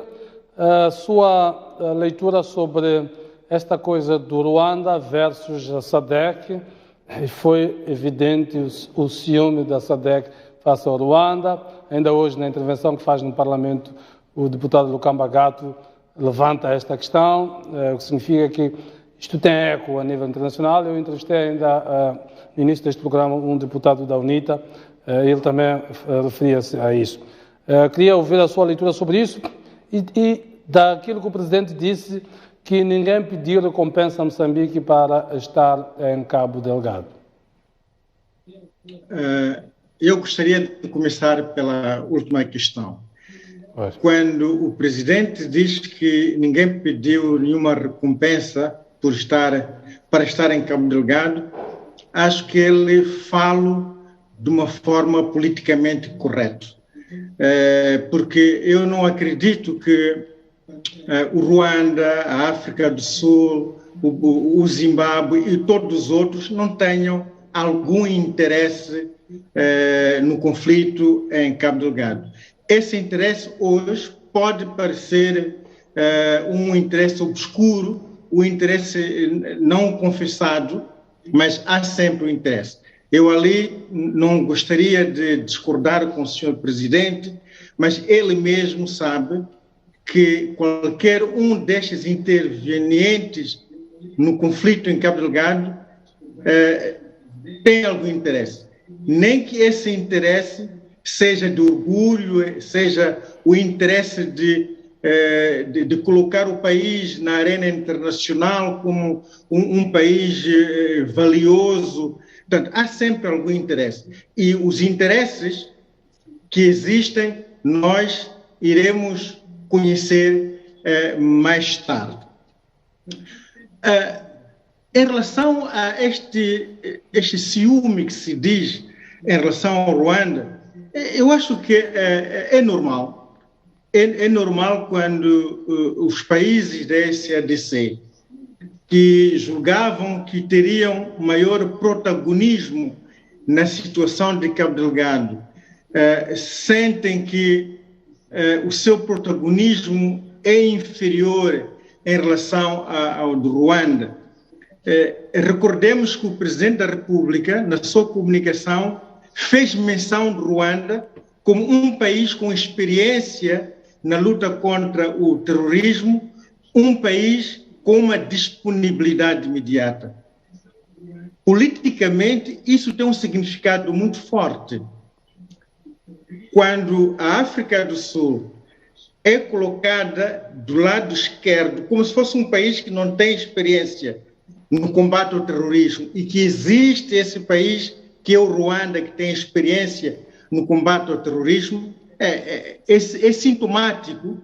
a sua leitura sobre esta coisa do Ruanda versus a SADC. E foi evidente o ciúme da SADC face ao Ruanda. Ainda hoje, na intervenção que faz no Parlamento, o deputado Lukamba Gato levanta esta questão, o que significa que isto tem eco a nível internacional. Eu entrevistei ainda, no início deste programa, um deputado da UNITA, ele também referia-se a isso. Queria ouvir a sua leitura sobre isso e daquilo que o Presidente disse, que ninguém pediu recompensa a Moçambique para estar em Cabo Delgado. Eu gostaria de começar pela última questão. Quando o Presidente diz que ninguém pediu nenhuma recompensa para estar em Cabo Delgado, acho que ele fala de uma forma politicamente correta. Porque eu não acredito que o Ruanda, a África do Sul, o Zimbábue e todos os outros não tenham algum interesse no conflito em Cabo Delgado. Esse interesse hoje pode parecer um interesse obscuro, um interesse não confessado, mas há sempre um interesse. Eu ali não gostaria de discordar com o Sr. Presidente, mas ele mesmo sabe que qualquer um destes intervenientes no conflito em Cabo Delgado tem algum interesse. Nem que esse interesse seja de orgulho, seja o interesse de de colocar o país na arena internacional como um país valioso. Portanto, há sempre algum interesse. E os interesses que existem, nós iremos conhecer mais tarde. Em relação a este ciúme que se diz em relação ao Ruanda, eu acho que é normal. É normal quando os países da SADC, que julgavam que teriam maior protagonismo na situação de Cabo Delgado, sentem que o seu protagonismo é inferior em relação ao do Ruanda. Recordemos que o Presidente da República, na sua comunicação, fez menção de Ruanda como um país com experiência na luta contra o terrorismo, um país com uma disponibilidade imediata. Politicamente, isso tem um significado muito forte. Quando a África do Sul é colocada do lado esquerdo, como se fosse um país que não tem experiência no combate ao terrorismo, e que existe esse país, que é o Ruanda, que tem experiência no combate ao terrorismo, é sintomático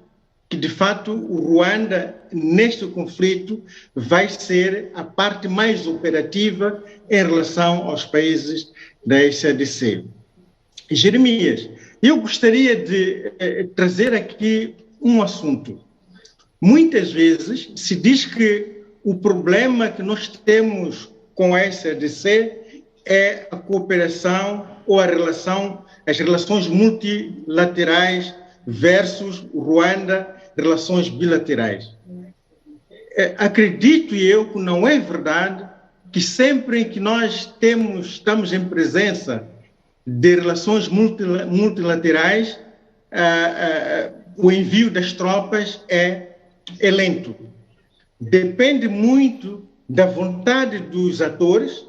que, de fato, o Ruanda, neste conflito, vai ser a parte mais operativa em relação aos países da SADC. Jeremias, eu gostaria de trazer aqui um assunto. Muitas vezes se diz que o problema que nós temos com a SADC é a cooperação ou as relações multilaterais versus o Ruanda, relações bilaterais. Acredito eu que não é verdade que sempre que nós estamos em presença de relações multilaterais, o envio das tropas é lento. Depende muito da vontade dos atores,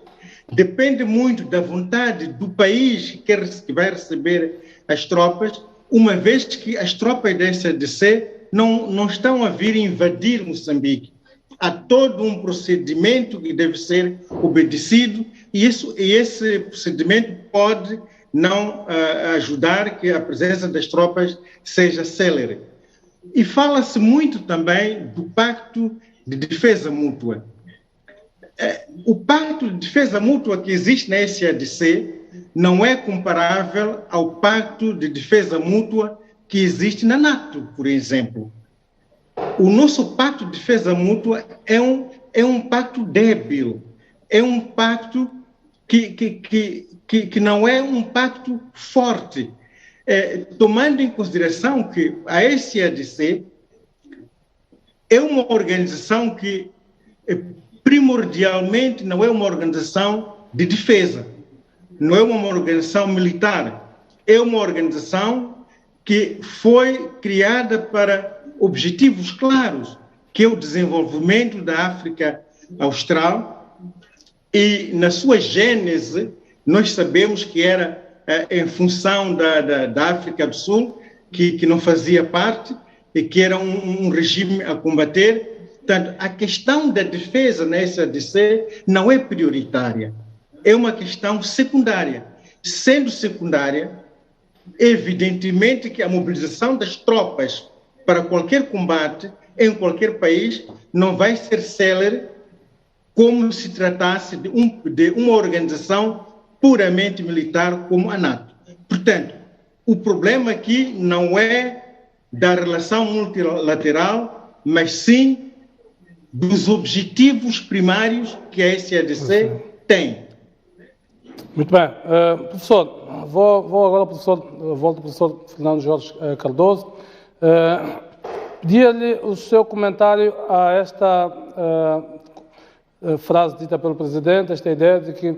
depende muito da vontade do país que vai receber as tropas, uma vez que as tropas da SADC não estão a vir invadir Moçambique. Há todo um procedimento que deve ser obedecido e esse procedimento pode não ajudar que a presença das tropas seja célere. E fala-se muito também do Pacto de Defesa Mútua. O Pacto de Defesa Mútua que existe na SADC não é comparável ao Pacto de Defesa Mútua que existe na NATO, por exemplo. O nosso Pacto de Defesa Mútua é um pacto débil, é um pacto que não é um pacto forte, tomando em consideração que a SADC é uma organização que primordialmente não é uma organização de defesa, não é uma organização militar, é uma organização que foi criada para objetivos claros, que é o desenvolvimento da África Austral, e na sua gênese nós sabemos que era em função da África do Sul, que não fazia parte, e que era um regime a combater. Portanto, a questão da defesa na SADC não é prioritária, é uma questão secundária. Sendo secundária, evidentemente que a mobilização das tropas para qualquer combate em qualquer país não vai ser célere como se tratasse de uma organização puramente militar como a NATO. Portanto, o problema aqui não é da relação multilateral, mas sim dos objetivos primários que a SADC tem. Muito bem. Professor, vou agora volto ao professor Fernando Jorge Cardoso. Pedia-lhe o seu comentário a esta frase dita pelo Presidente, esta ideia de que,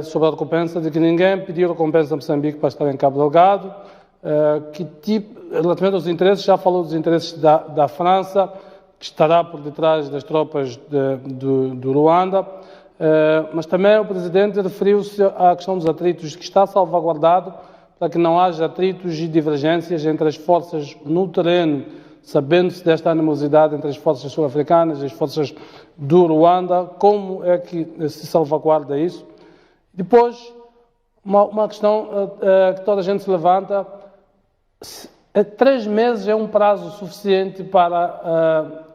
sobre a recompensa, de que ninguém pediu recompensa a Moçambique para estar em Cabo Delgado, que tipo, relativamente aos interesses, já falou dos interesses da França, que estará por detrás das tropas do Ruanda, mas também o Presidente referiu-se à questão dos atritos, que está salvaguardado para que não haja atritos e divergências entre as forças no terreno sabendo-se desta animosidade entre as forças sul-africanas e as forças do Ruanda, como é que se salvaguarda isso? Depois, uma questão que toda a gente se levanta, 3 meses é um prazo suficiente para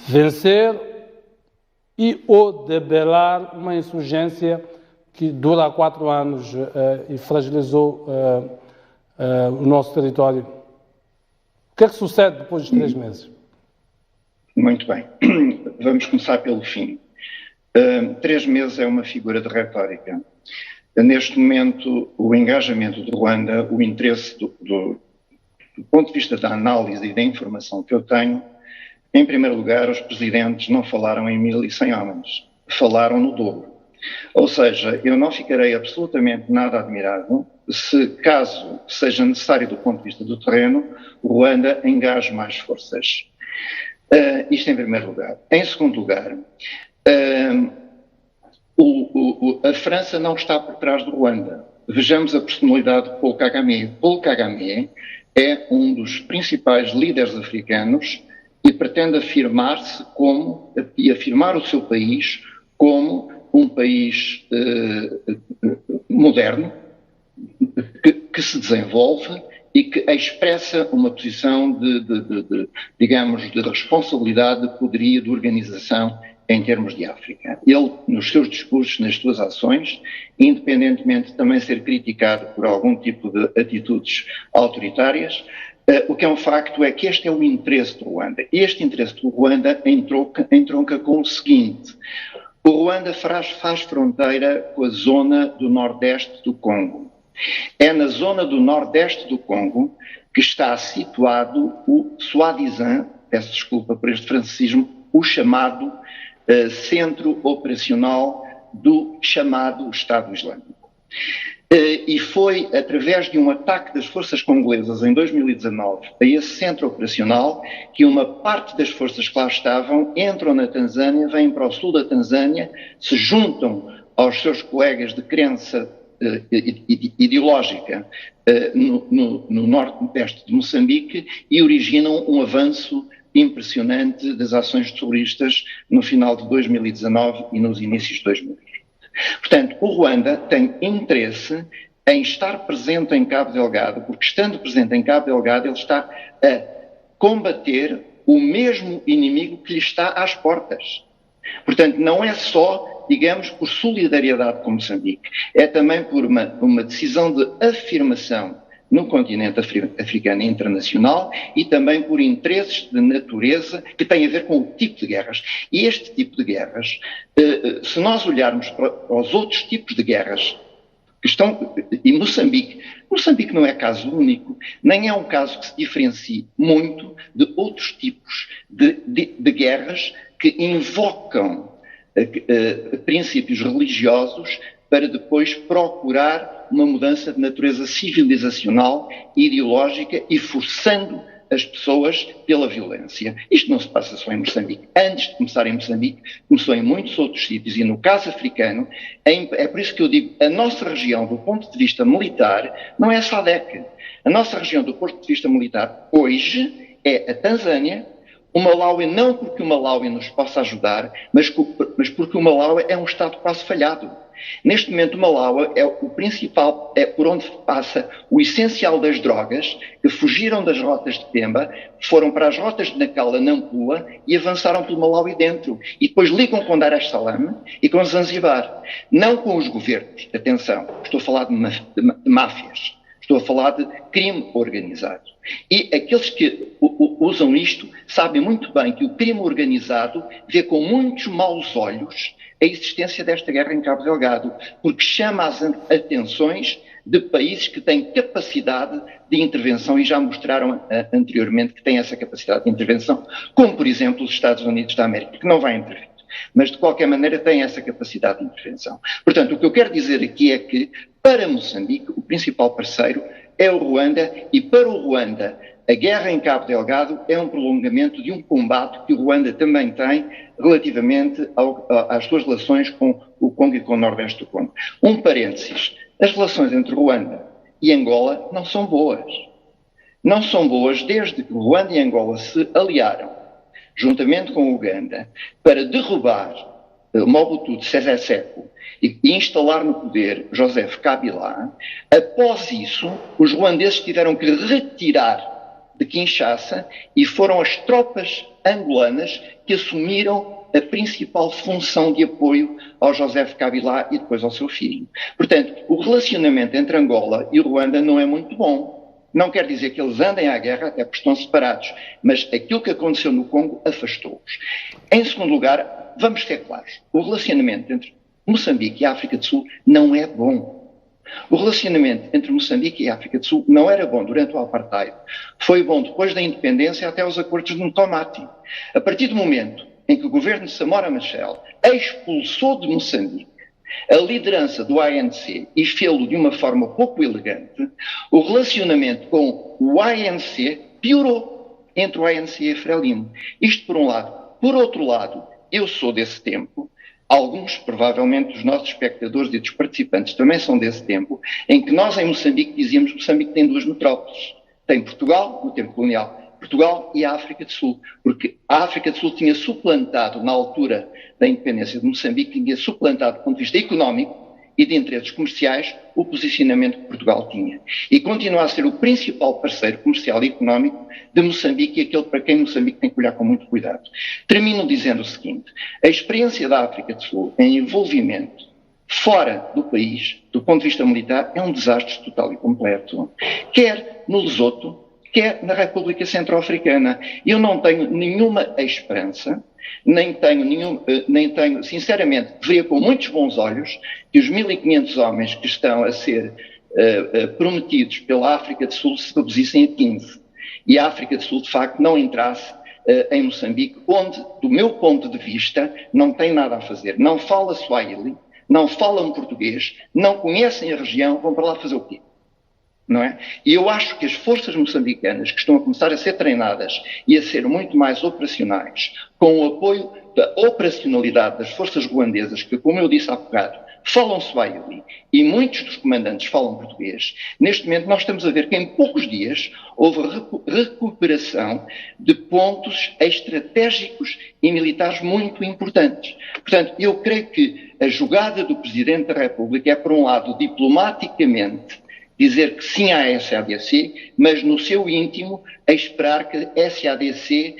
vencer e ou debelar uma insurgência que dura há 4 anos e fragilizou o nosso território. O que é que sucede depois de 3 meses? Muito bem. Vamos começar pelo fim. 3 meses é uma figura de retórica. Neste momento, o engajamento do Ruanda, o interesse do ponto de vista da análise e da informação que eu tenho, em primeiro lugar, os presidentes não falaram em 1.100 homens, falaram no dobro. Ou seja, eu não ficarei absolutamente nada admirado se, caso seja necessário do ponto de vista do terreno, o Ruanda engaje mais forças. Isto em primeiro lugar. Em segundo lugar, a França não está por trás do Ruanda. Vejamos a personalidade de Paul Kagame. Paul Kagame é um dos principais líderes africanos e pretende afirmar-se e afirmar o seu país como um país moderno, que se desenvolve e que expressa uma posição digamos, de responsabilidade, de poderio, de organização em termos de África. Ele, nos seus discursos, nas suas ações, independentemente de também ser criticado por algum tipo de atitudes autoritárias, o que é um facto é que este é o interesse do Ruanda. Este interesse do Ruanda entronca com o seguinte: o Ruanda faz fronteira com a zona do nordeste do Congo. É na zona do nordeste do Congo que está situado o Soi-disant, peço desculpa por este francisismo, o chamado centro operacional do chamado Estado Islâmico. E foi através de um ataque das forças congolesas em 2019 a esse centro operacional que uma parte das forças que lá estavam entram na Tanzânia, vêm para o sul da Tanzânia, se juntam aos seus colegas de crença ideológica no nordeste de Moçambique e originam um avanço impressionante das ações terroristas no final de 2019 e nos inícios de 2020. Portanto, o Ruanda tem interesse em estar presente em Cabo Delgado, porque estando presente em Cabo Delgado ele está a combater o mesmo inimigo que lhe está às portas. Portanto, não é só, digamos, por solidariedade com Moçambique, é também por uma decisão de afirmação no continente africano e internacional e também por interesses de natureza que têm a ver com o tipo de guerras. E este tipo de guerras, se nós olharmos para os outros tipos de guerras que estão em Moçambique não é caso único, nem é um caso que se diferencie muito de outros tipos de guerras que invocam princípios religiosos para depois procurar uma mudança de natureza civilizacional, ideológica e forçando as pessoas pela violência. Isto não se passa só em Moçambique. Antes de começar em Moçambique, começou em muitos outros sítios e no caso africano, é por isso que eu digo, a nossa região do ponto de vista militar não é SADC. A nossa região do ponto de vista militar hoje é a Tanzânia, o Malawi, não porque o Malawi nos possa ajudar, mas porque o Malawi é um Estado quase falhado. Neste momento, o Malawi é o principal, é por onde passa o essencial das drogas, que fugiram das rotas de Pemba, foram para as rotas de Nacala, Nampula e avançaram pelo Malawi dentro. E depois ligam com Dar es Salaam e com Zanzibar. Não com os governos, atenção, estou a falar de máfias. Estou a falar de crime organizado. E aqueles que usam isto sabem muito bem que o crime organizado vê com muitos maus olhos a existência desta guerra em Cabo Delgado, porque chama as atenções de países que têm capacidade de intervenção e já mostraram anteriormente que têm essa capacidade de intervenção, como por exemplo os Estados Unidos da América, que não vai intervir. Mas, de qualquer maneira, tem essa capacidade de intervenção. Portanto, o que eu quero dizer aqui é que, para Moçambique, o principal parceiro é o Ruanda, e para o Ruanda, a guerra em Cabo Delgado é um prolongamento de um combate que o Ruanda também tem relativamente às suas relações com o Congo e com o Nordeste do Congo. Um parênteses, as relações entre Ruanda e Angola não são boas. não são boas desde que Ruanda e Angola se aliaram, juntamente com Uganda, para derrubar Mobutu Sese Seko e instalar no poder Joseph Kabila. Após isso, os ruandeses tiveram que retirar de Kinshasa e foram as tropas angolanas que assumiram a principal função de apoio ao Joseph Kabila e depois ao seu filho. Portanto, o relacionamento entre Angola e Ruanda não é muito bom. Não quer dizer que eles andem à guerra, até porque estão separados, mas aquilo que aconteceu no Congo afastou-os. Em segundo lugar, vamos ser claros, o relacionamento entre Moçambique e a África do Sul não é bom. O relacionamento entre Moçambique e a África do Sul não era bom durante o apartheid. Foi bom depois da independência até os acordos de Ntomati. A partir do momento em que o governo de Samora Machel expulsou de Moçambique a liderança do ANC e fê-lo de uma forma pouco elegante, o relacionamento com o ANC piorou entre o ANC e a Frelimo. Isto por um lado. Por outro lado, eu sou desse tempo, alguns, provavelmente, dos nossos espectadores e dos participantes também são desse tempo, em que nós em Moçambique dizíamos que Moçambique tem duas metrópoles. Tem Portugal, no tempo colonial, Portugal e a África do Sul, porque a África do Sul tinha suplantado, na altura da independência de Moçambique, tinha suplantado do ponto de vista económico e de interesses comerciais o posicionamento que Portugal tinha. E continua a ser o principal parceiro comercial e económico de Moçambique e aquele para quem Moçambique tem que olhar com muito cuidado. Termino dizendo o seguinte: a experiência da África do Sul em envolvimento fora do país, do ponto de vista militar, é um desastre total e completo. Quer no Lesoto, quer na República Centro-Africana. Eu não tenho nenhuma esperança, nem tenho, sinceramente, veria com muitos bons olhos que os 1.500 homens que estão a ser prometidos pela África do Sul se reduzissem a 15. E a África do Sul, de facto, não entrasse em Moçambique, onde, do meu ponto de vista, não tem nada a fazer. Não fala Swahili, não falam português, não conhecem a região, vão para lá fazer o quê? Não é? E eu acho que as forças moçambicanas que estão a começar a ser treinadas e a ser muito mais operacionais, com o apoio da operacionalidade das forças ruandesas, que, como eu disse há bocado, falam Swahili e muitos dos comandantes falam português, neste momento nós estamos a ver que em poucos dias houve recuperação de pontos estratégicos e militares muito importantes. Portanto, eu creio que a jogada do Presidente da República é, por um lado, diplomaticamente, dizer que sim à SADC, mas no seu íntimo a esperar que a SADC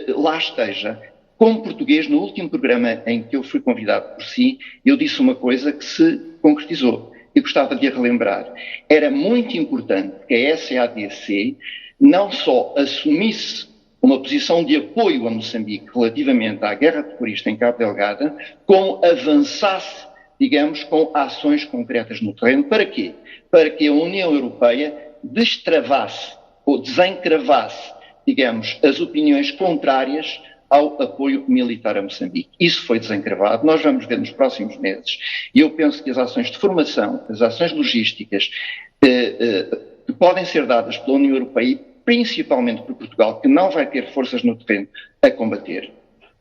lá esteja. Como português, no último programa em que eu fui convidado por si, eu disse uma coisa que se concretizou e gostava de a relembrar. Era muito importante que a SADC não só assumisse uma posição de apoio a Moçambique relativamente à guerra terrorista em Cabo Delgado, como avançasse, digamos, com ações concretas no terreno. Para quê? Para que a União Europeia destravasse ou desencravasse, digamos, as opiniões contrárias ao apoio militar a Moçambique. Isso foi desencravado, nós vamos ver nos próximos meses, e eu penso que as ações de formação, as ações logísticas que podem ser dadas pela União Europeia, principalmente por Portugal, que não vai ter forças no terreno a combater,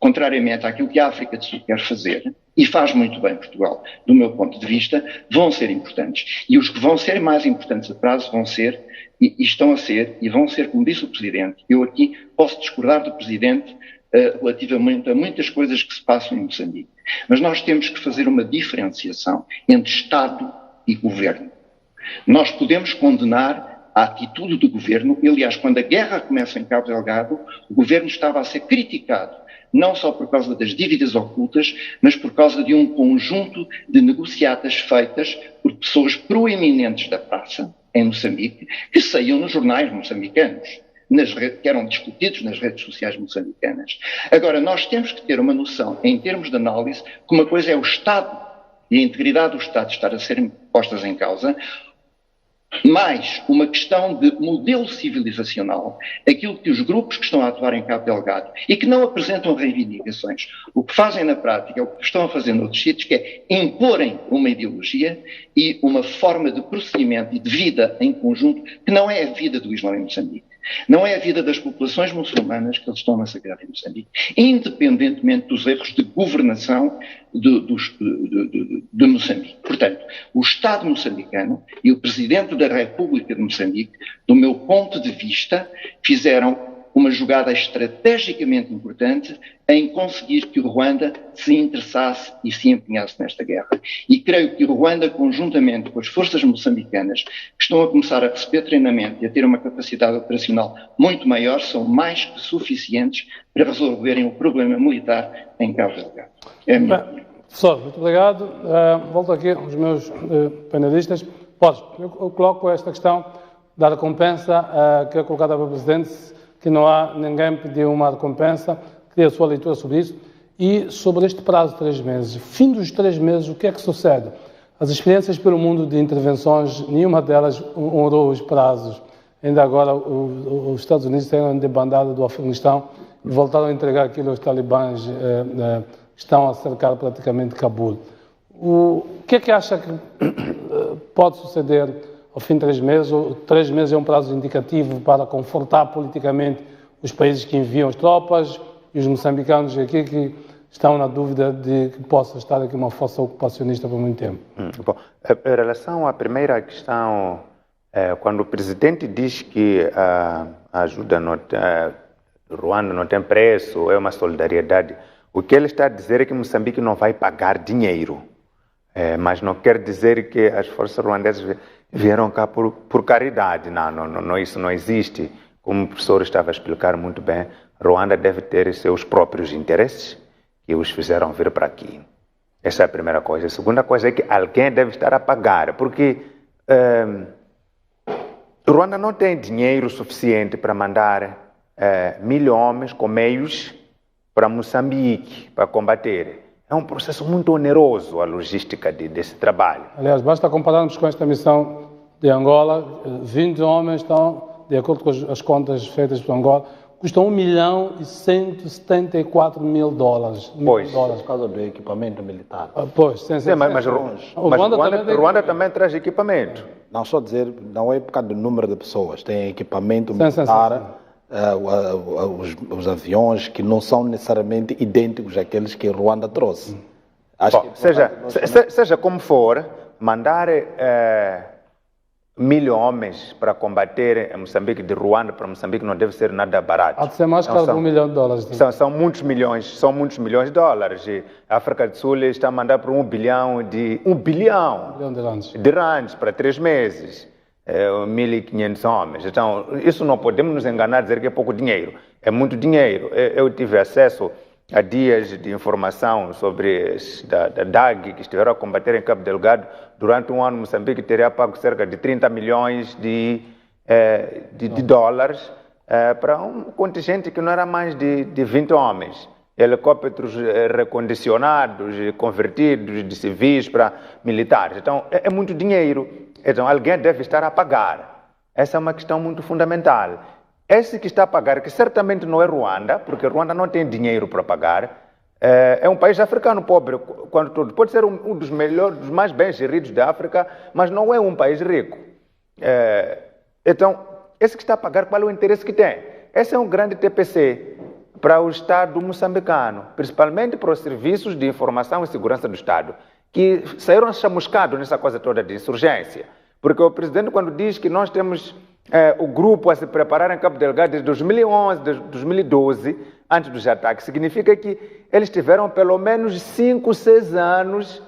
contrariamente àquilo que a África do Sul quer fazer, e faz muito bem Portugal, do meu ponto de vista, vão ser importantes. E os que vão ser mais importantes a prazo vão ser, e estão a ser, e vão ser, como disse o Presidente. Eu aqui posso discordar do Presidente relativamente a muitas coisas que se passam em Moçambique. Mas nós temos que fazer uma diferenciação entre Estado e Governo. Nós podemos condenar a atitude do Governo. Aliás, quando a guerra começa em Cabo Delgado, o Governo estava a ser criticado, não só por causa das dívidas ocultas, mas por causa de um conjunto de negociatas feitas por pessoas proeminentes da praça, em Moçambique, que saíam nos jornais moçambicanos, que eram discutidos nas redes sociais moçambicanas. Agora, nós temos que ter uma noção, em termos de análise, que uma coisa é o Estado e a integridade do Estado estar a serem postas em causa, mais uma questão de modelo civilizacional, aquilo que os grupos que estão a atuar em Cabo Delgado e que não apresentam reivindicações, o que fazem na prática é o que estão a fazer noutros sítios, que é imporem uma ideologia e uma forma de procedimento e de vida em conjunto que não é a vida do Islão em Moçambique. Não é a vida das populações muçulmanas que eles estão a massacrar em Moçambique, independentemente dos erros de governação de Moçambique. Portanto, o Estado moçambicano e o Presidente da República de Moçambique, do meu ponto de vista, fizeram uma jogada estrategicamente importante em conseguir que o Ruanda se interessasse e se empenhasse nesta guerra. E creio que o Ruanda, conjuntamente com as forças moçambicanas, que estão a começar a receber treinamento e a ter uma capacidade operacional muito maior, são mais que suficientes para resolverem o problema militar em Cabo Delgado. É a minha opinião. Professor, muito obrigado. Volto aqui aos meus panelistas. Eu coloco esta questão da recompensa que é colocada pelo Presidente, que não há ninguém pediu uma recompensa. Queria a sua leitura sobre isso. E sobre este prazo de 3 meses. Fim dos 3 meses, o que é que sucede? As experiências pelo mundo de intervenções, nenhuma delas honrou os prazos. Ainda agora, os Estados Unidos saíram de bandada do Afeganistão e voltaram a entregar aquilo aos talibãs que estão a cercar praticamente Cabul. O que é que acha que pode suceder ao fim de 3 meses? 3 meses é um prazo indicativo para confortar politicamente os países que enviam as tropas e os moçambicanos aqui que estão na dúvida de que possa estar aqui uma força ocupacionista por muito tempo. Bom, em relação à primeira questão, quando o presidente diz que a ajuda Ruanda não tem preço, é uma solidariedade, o que ele está a dizer é que Moçambique não vai pagar dinheiro, mas não quer dizer que as forças ruandesas vieram cá por caridade. Não, isso não existe. Como o professor estava a explicar muito bem, Ruanda deve ter seus próprios interesses que os fizeram vir para aqui. Essa é a primeira coisa. A segunda coisa é que alguém deve estar a pagar, porque Ruanda não tem dinheiro suficiente para mandar 1.000 homens com meios para Moçambique, para combater. É um processo muito oneroso a logística desse trabalho. Aliás, basta compararmos com esta missão de Angola. 20 homens estão, de acordo com as contas feitas por Angola, custam $1.174.000. Pois. Por causa do equipamento militar. Pois, sim. Mas Ruanda também traz equipamento. Não só dizer, não é por causa do número de pessoas, tem equipamento militar, os aviões que não são necessariamente idênticos àqueles que Ruanda trouxe. Bom, seja como for, mandar 1.000 homens para combater em Moçambique, de Ruanda para Moçambique, não deve ser nada barato. Há de ser mais caro de $1 milhão. São muitos milhões de dólares. E a África do Sul está a mandar por 1 bilhão de rands para 3 meses. 1.500 homens. Então, isso não podemos nos enganar dizer que é pouco dinheiro. É muito dinheiro. Eu tive acesso a dias de informação sobre da DAG, que estiveram a combater em Cabo Delgado. Durante um ano, Moçambique teria pago cerca de 30 milhões de dólares para um contingente que não era mais de 20 homens. Helicópteros recondicionados, convertidos de civis para militares. Então, é muito dinheiro. Então, alguém deve estar a pagar. Essa é uma questão muito fundamental. Esse que está a pagar, que certamente não é Ruanda, porque Ruanda não tem dinheiro para pagar, é um país africano pobre, quando todo. Pode ser um dos melhores, dos mais bem geridos da África, mas não é um país rico. Então, esse que está a pagar, qual é o interesse que tem? Esse é um grande TPC para o Estado moçambicano, principalmente para os serviços de informação e segurança do Estado, que saíram chamuscados nessa coisa toda de insurgência. Porque o presidente, quando diz que nós temos o grupo a se preparar em Cabo Delgado desde 2011, desde 2012, antes dos ataques, significa que eles tiveram pelo menos 5, 6 anos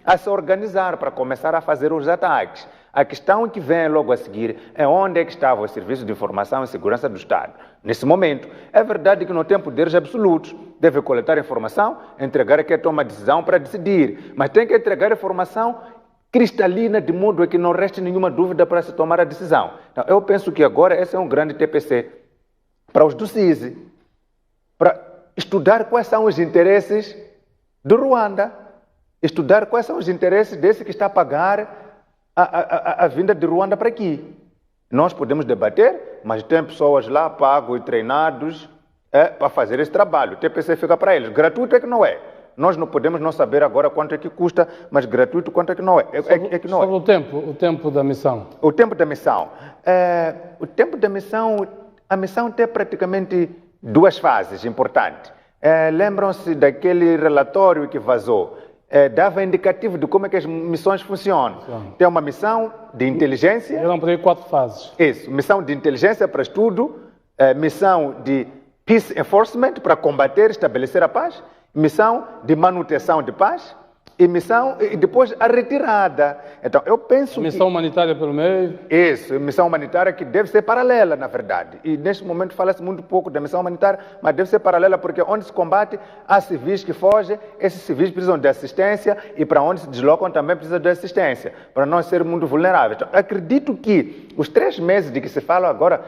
a se organizar para começar a fazer os ataques. A questão que vem logo a seguir é onde é que estava o Serviço de Informação e Segurança do Estado. Nesse momento, é verdade que não tem poderes absolutos. Deve coletar informação, entregar quem toma a decisão para decidir. Mas tem que entregar informação cristalina, de modo que não reste nenhuma dúvida para se tomar a decisão. Então, eu penso que agora esse é um grande TPC para os do CISI, para estudar quais são os interesses do Ruanda, estudar quais são os interesses desse que está a pagar a vinda de Ruanda para aqui. Nós podemos debater, mas tem pessoas lá pagos e treinados para fazer esse trabalho. O TPC fica para eles. Gratuito é que não é. Nós não podemos não saber agora quanto é que custa, mas gratuito quanto é que não é. Sobre o tempo da missão. O tempo da missão. O tempo da missão a missão tem praticamente duas fases importantes. Lembram-se daquele relatório que vazou? Dava indicativo de como é que as missões funcionam. Tem uma missão de inteligência. Eram por aí 4 fases. Isso, missão de inteligência para estudo, missão de peace enforcement para combater e estabelecer a paz, missão de manutenção de paz e missão e depois a retirada. Então, eu penso Missão humanitária pelo meio. Isso, missão humanitária que deve ser paralela, na verdade. E neste momento fala-se muito pouco da missão humanitária, mas deve ser paralela porque onde se combate, há civis que fogem, esses civis precisam de assistência e para onde se deslocam também precisam de assistência, para não ser muito vulneráveis. Então, acredito que os 3 meses de que se fala agora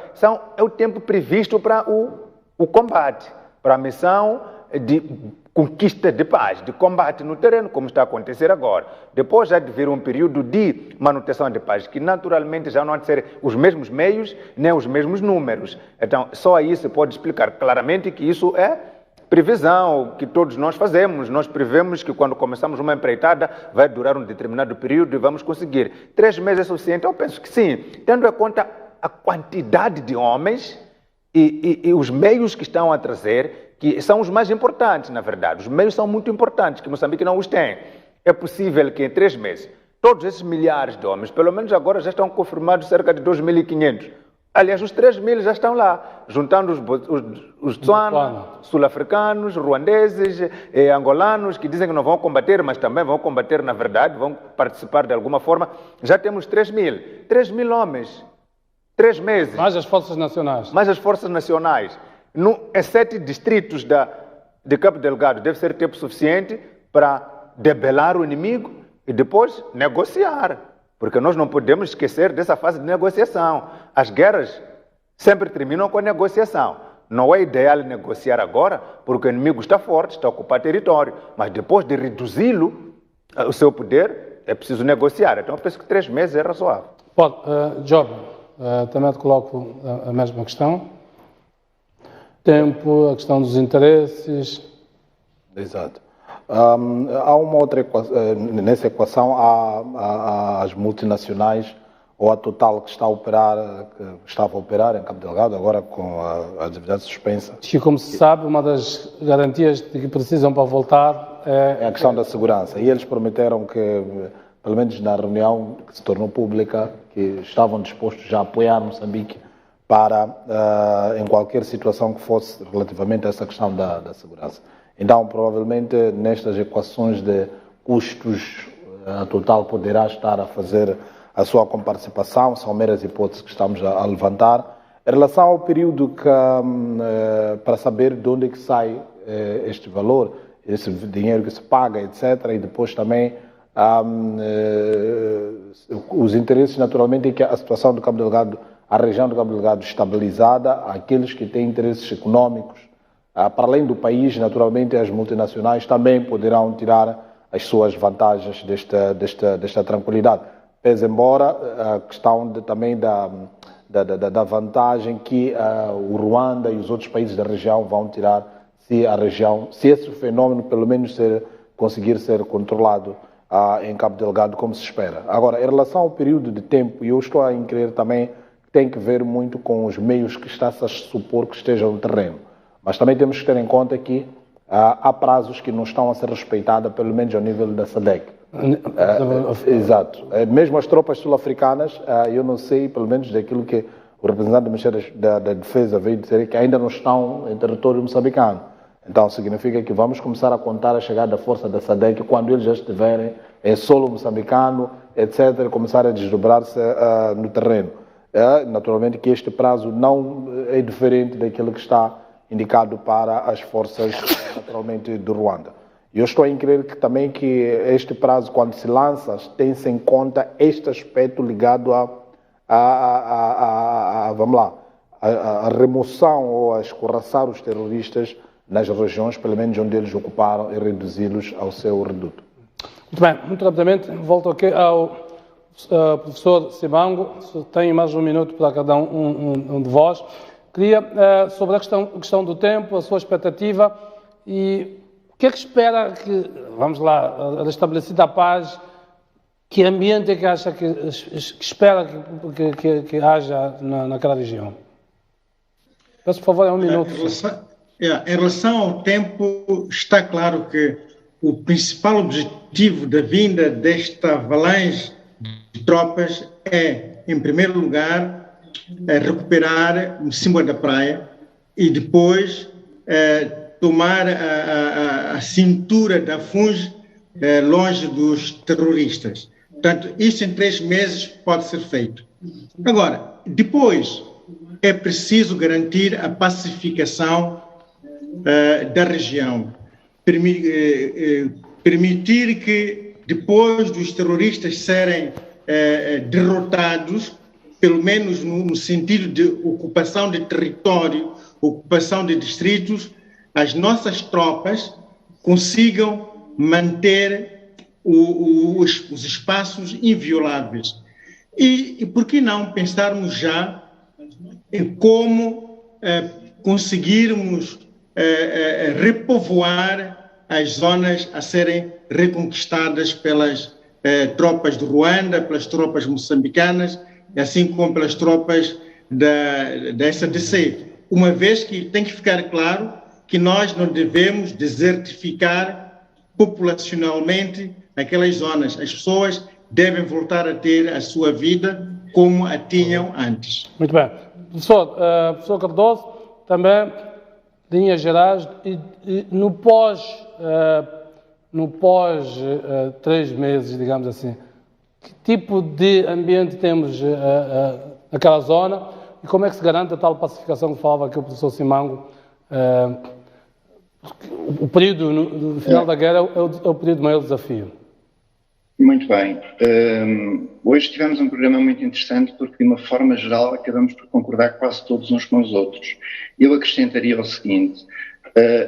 é o tempo previsto para o combate, para a missão de conquista de paz, de combate no terreno, como está a acontecer agora. Depois já de vir um período de manutenção de paz, que naturalmente já não há de ser os mesmos meios, nem os mesmos números. Então, só aí se pode explicar claramente que isso é previsão que todos nós fazemos. Nós prevemos que quando começamos uma empreitada vai durar um determinado período e vamos conseguir. 3 meses é suficiente? Eu penso que sim, tendo em conta a quantidade de homens e os meios que estão a trazer, que são os mais importantes, na verdade. Os meios são muito importantes, que Moçambique não os tem. É possível que em 3 meses, todos esses milhares de homens, pelo menos agora já estão confirmados cerca de 2.500. Aliás, os 3.000 já estão lá, juntando os Tswana, sul-africanos, ruandeses, angolanos, que dizem que não vão combater, mas também vão combater, na verdade, vão participar de alguma forma. Já temos 3.000. 3.000 homens. 3 meses. Mais as forças nacionais. Mais as forças nacionais. Em 7 distritos de Cabo Delgado deve ser tempo suficiente para debelar o inimigo e depois negociar. Porque nós não podemos esquecer dessa fase de negociação. As guerras sempre terminam com a negociação. Não é ideal negociar agora, porque o inimigo está forte, está a ocupar território. Mas depois de reduzi-lo, o seu poder, é preciso negociar. Então eu penso que 3 meses é razoável. Bom, Job, também te coloco a mesma questão. Tempo, a questão dos interesses. Exato. Há uma outra equação, nessa equação há as multinacionais ou a Total que está a operar, que estava a operar em Cabo Delgado, agora com a atividade suspensa. Que, como se sabe, uma das garantias de que precisam para voltar é a questão da segurança. E eles prometeram que, pelo menos na reunião que se tornou pública, que estavam dispostos já a apoiar Moçambique para, em qualquer situação que fosse relativamente a essa questão da segurança. Então, provavelmente, nestas equações de custos, a Total poderá estar a fazer a sua comparticipação, são meras hipóteses que estamos a levantar. Em relação ao período para saber de onde é que sai este valor, esse dinheiro que se paga, etc., e depois também os interesses, naturalmente, é que a situação do Cabo Delgado, a região do Cabo Delgado estabilizada, aqueles que têm interesses econômicos, para além do país, naturalmente, as multinacionais também poderão tirar as suas vantagens desta tranquilidade. Pese embora a questão também da vantagem que o Ruanda e os outros países da região vão tirar se esse fenômeno, pelo menos, conseguir ser controlado em Cabo Delgado, como se espera. Agora, em relação ao período de tempo, eu estou a crer também que tem que ver muito com os meios que está-se a supor que estejam no terreno. Mas também temos que ter em conta que há prazos que não estão a ser respeitados, pelo menos ao nível da SADC. Exato. Mesmo as tropas sul-africanas, eu não sei, pelo menos daquilo que o representante do Ministério da Defesa veio dizer, que ainda não estão em território moçambicano. Então, significa que vamos começar a contar a chegada da força da SADC quando eles já estiverem em solo moçambicano, etc., começar a desdobrar-se no terreno. Naturalmente que este prazo não é diferente daquilo que está indicado para as forças, naturalmente, do Ruanda. Eu estou a crer que também que este prazo, quando se lança, tem-se em conta este aspecto ligado vamos lá, a remoção ou a escorraçar os terroristas nas regiões, pelo menos onde eles ocuparam, e reduzi-los ao seu reduto. Muito bem, muito rapidamente, volto aqui ao professor Sibango, tem mais um minuto para cada um de vós. Queria, sobre a questão do tempo, a sua expectativa e o que é que espera que, vamos lá, estabelecida a paz, que ambiente é que acha que espera que haja naquela região? Peço, por favor, um minuto. Em relação ao tempo, está claro que o principal objetivo da vinda desta avalanche de tropas é, em primeiro lugar, recuperar Mocímboa da Praia e depois tomar a cintura da Funge longe dos terroristas. Portanto, isso em 3 meses pode ser feito. Agora, depois é preciso garantir a pacificação da região. Permitir que, depois dos terroristas serem derrotados, pelo menos no sentido de ocupação de território, ocupação de distritos, as nossas tropas consigam manter os espaços invioláveis. E por que não pensarmos já em como conseguirmos repovoar as zonas a serem reconquistadas pelas tropas de Ruanda, pelas tropas moçambicanas, assim como pelas tropas da SADC. Uma vez que tem que ficar claro que nós não devemos desertificar populacionalmente aquelas zonas. As pessoas devem voltar a ter a sua vida como a tinham antes. Muito bem. Professor Cardoso, também, linhas gerais, e no pós 3 meses, digamos assim, que tipo de ambiente temos naquela zona e como é que se garante a tal pacificação que falava aqui o professor Simango? O período no final da guerra é o período de maior desafio. Muito bem. Hoje tivemos um programa muito interessante porque, de uma forma geral, acabamos por concordar quase todos uns com os outros. Eu acrescentaria o seguinte: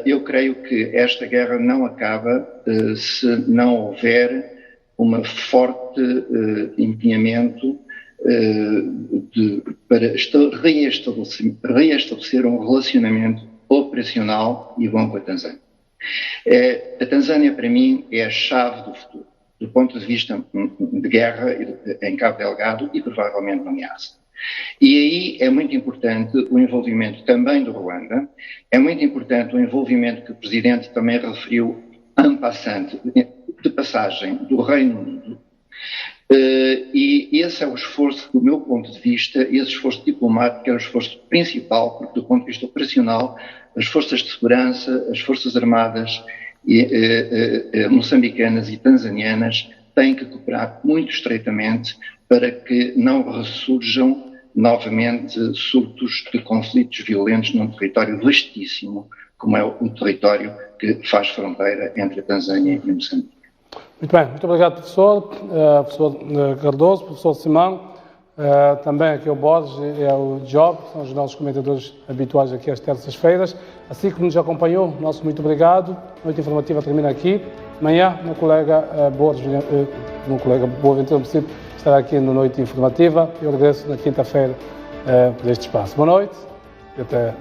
eu creio que esta guerra não acaba se não houver um forte empenhamento para reestabelecer um relacionamento operacional e bom com a Tanzânia. A Tanzânia, para mim, é a chave do futuro, do ponto de vista de guerra em Cabo Delgado e provavelmente no Niassa. E aí é muito importante o envolvimento também do Ruanda, é muito importante o envolvimento que o Presidente também referiu, en passant, de passagem, do Reino Unido. E esse é o esforço, do meu ponto de vista, esse esforço diplomático é o esforço principal, porque do ponto de vista operacional, as forças de segurança, as forças armadas moçambicanas e tanzanianas têm que cooperar muito estreitamente para que não ressurjam novamente surtos de conflitos violentos num território vastíssimo, como é o território que faz fronteira entre a Tanzânia e Moçambique. Muito bem, muito obrigado, professor Cardoso, professor Simão, também aqui o Borges e o Job, que são os nossos comentadores habituais aqui às terças-feiras. Assim que nos acompanhou, nosso muito obrigado. A noite informativa termina aqui. Amanhã, meu colega Boaventura Princípio estará aqui na noite informativa. Eu regresso na quinta-feira deste espaço. Boa noite e até.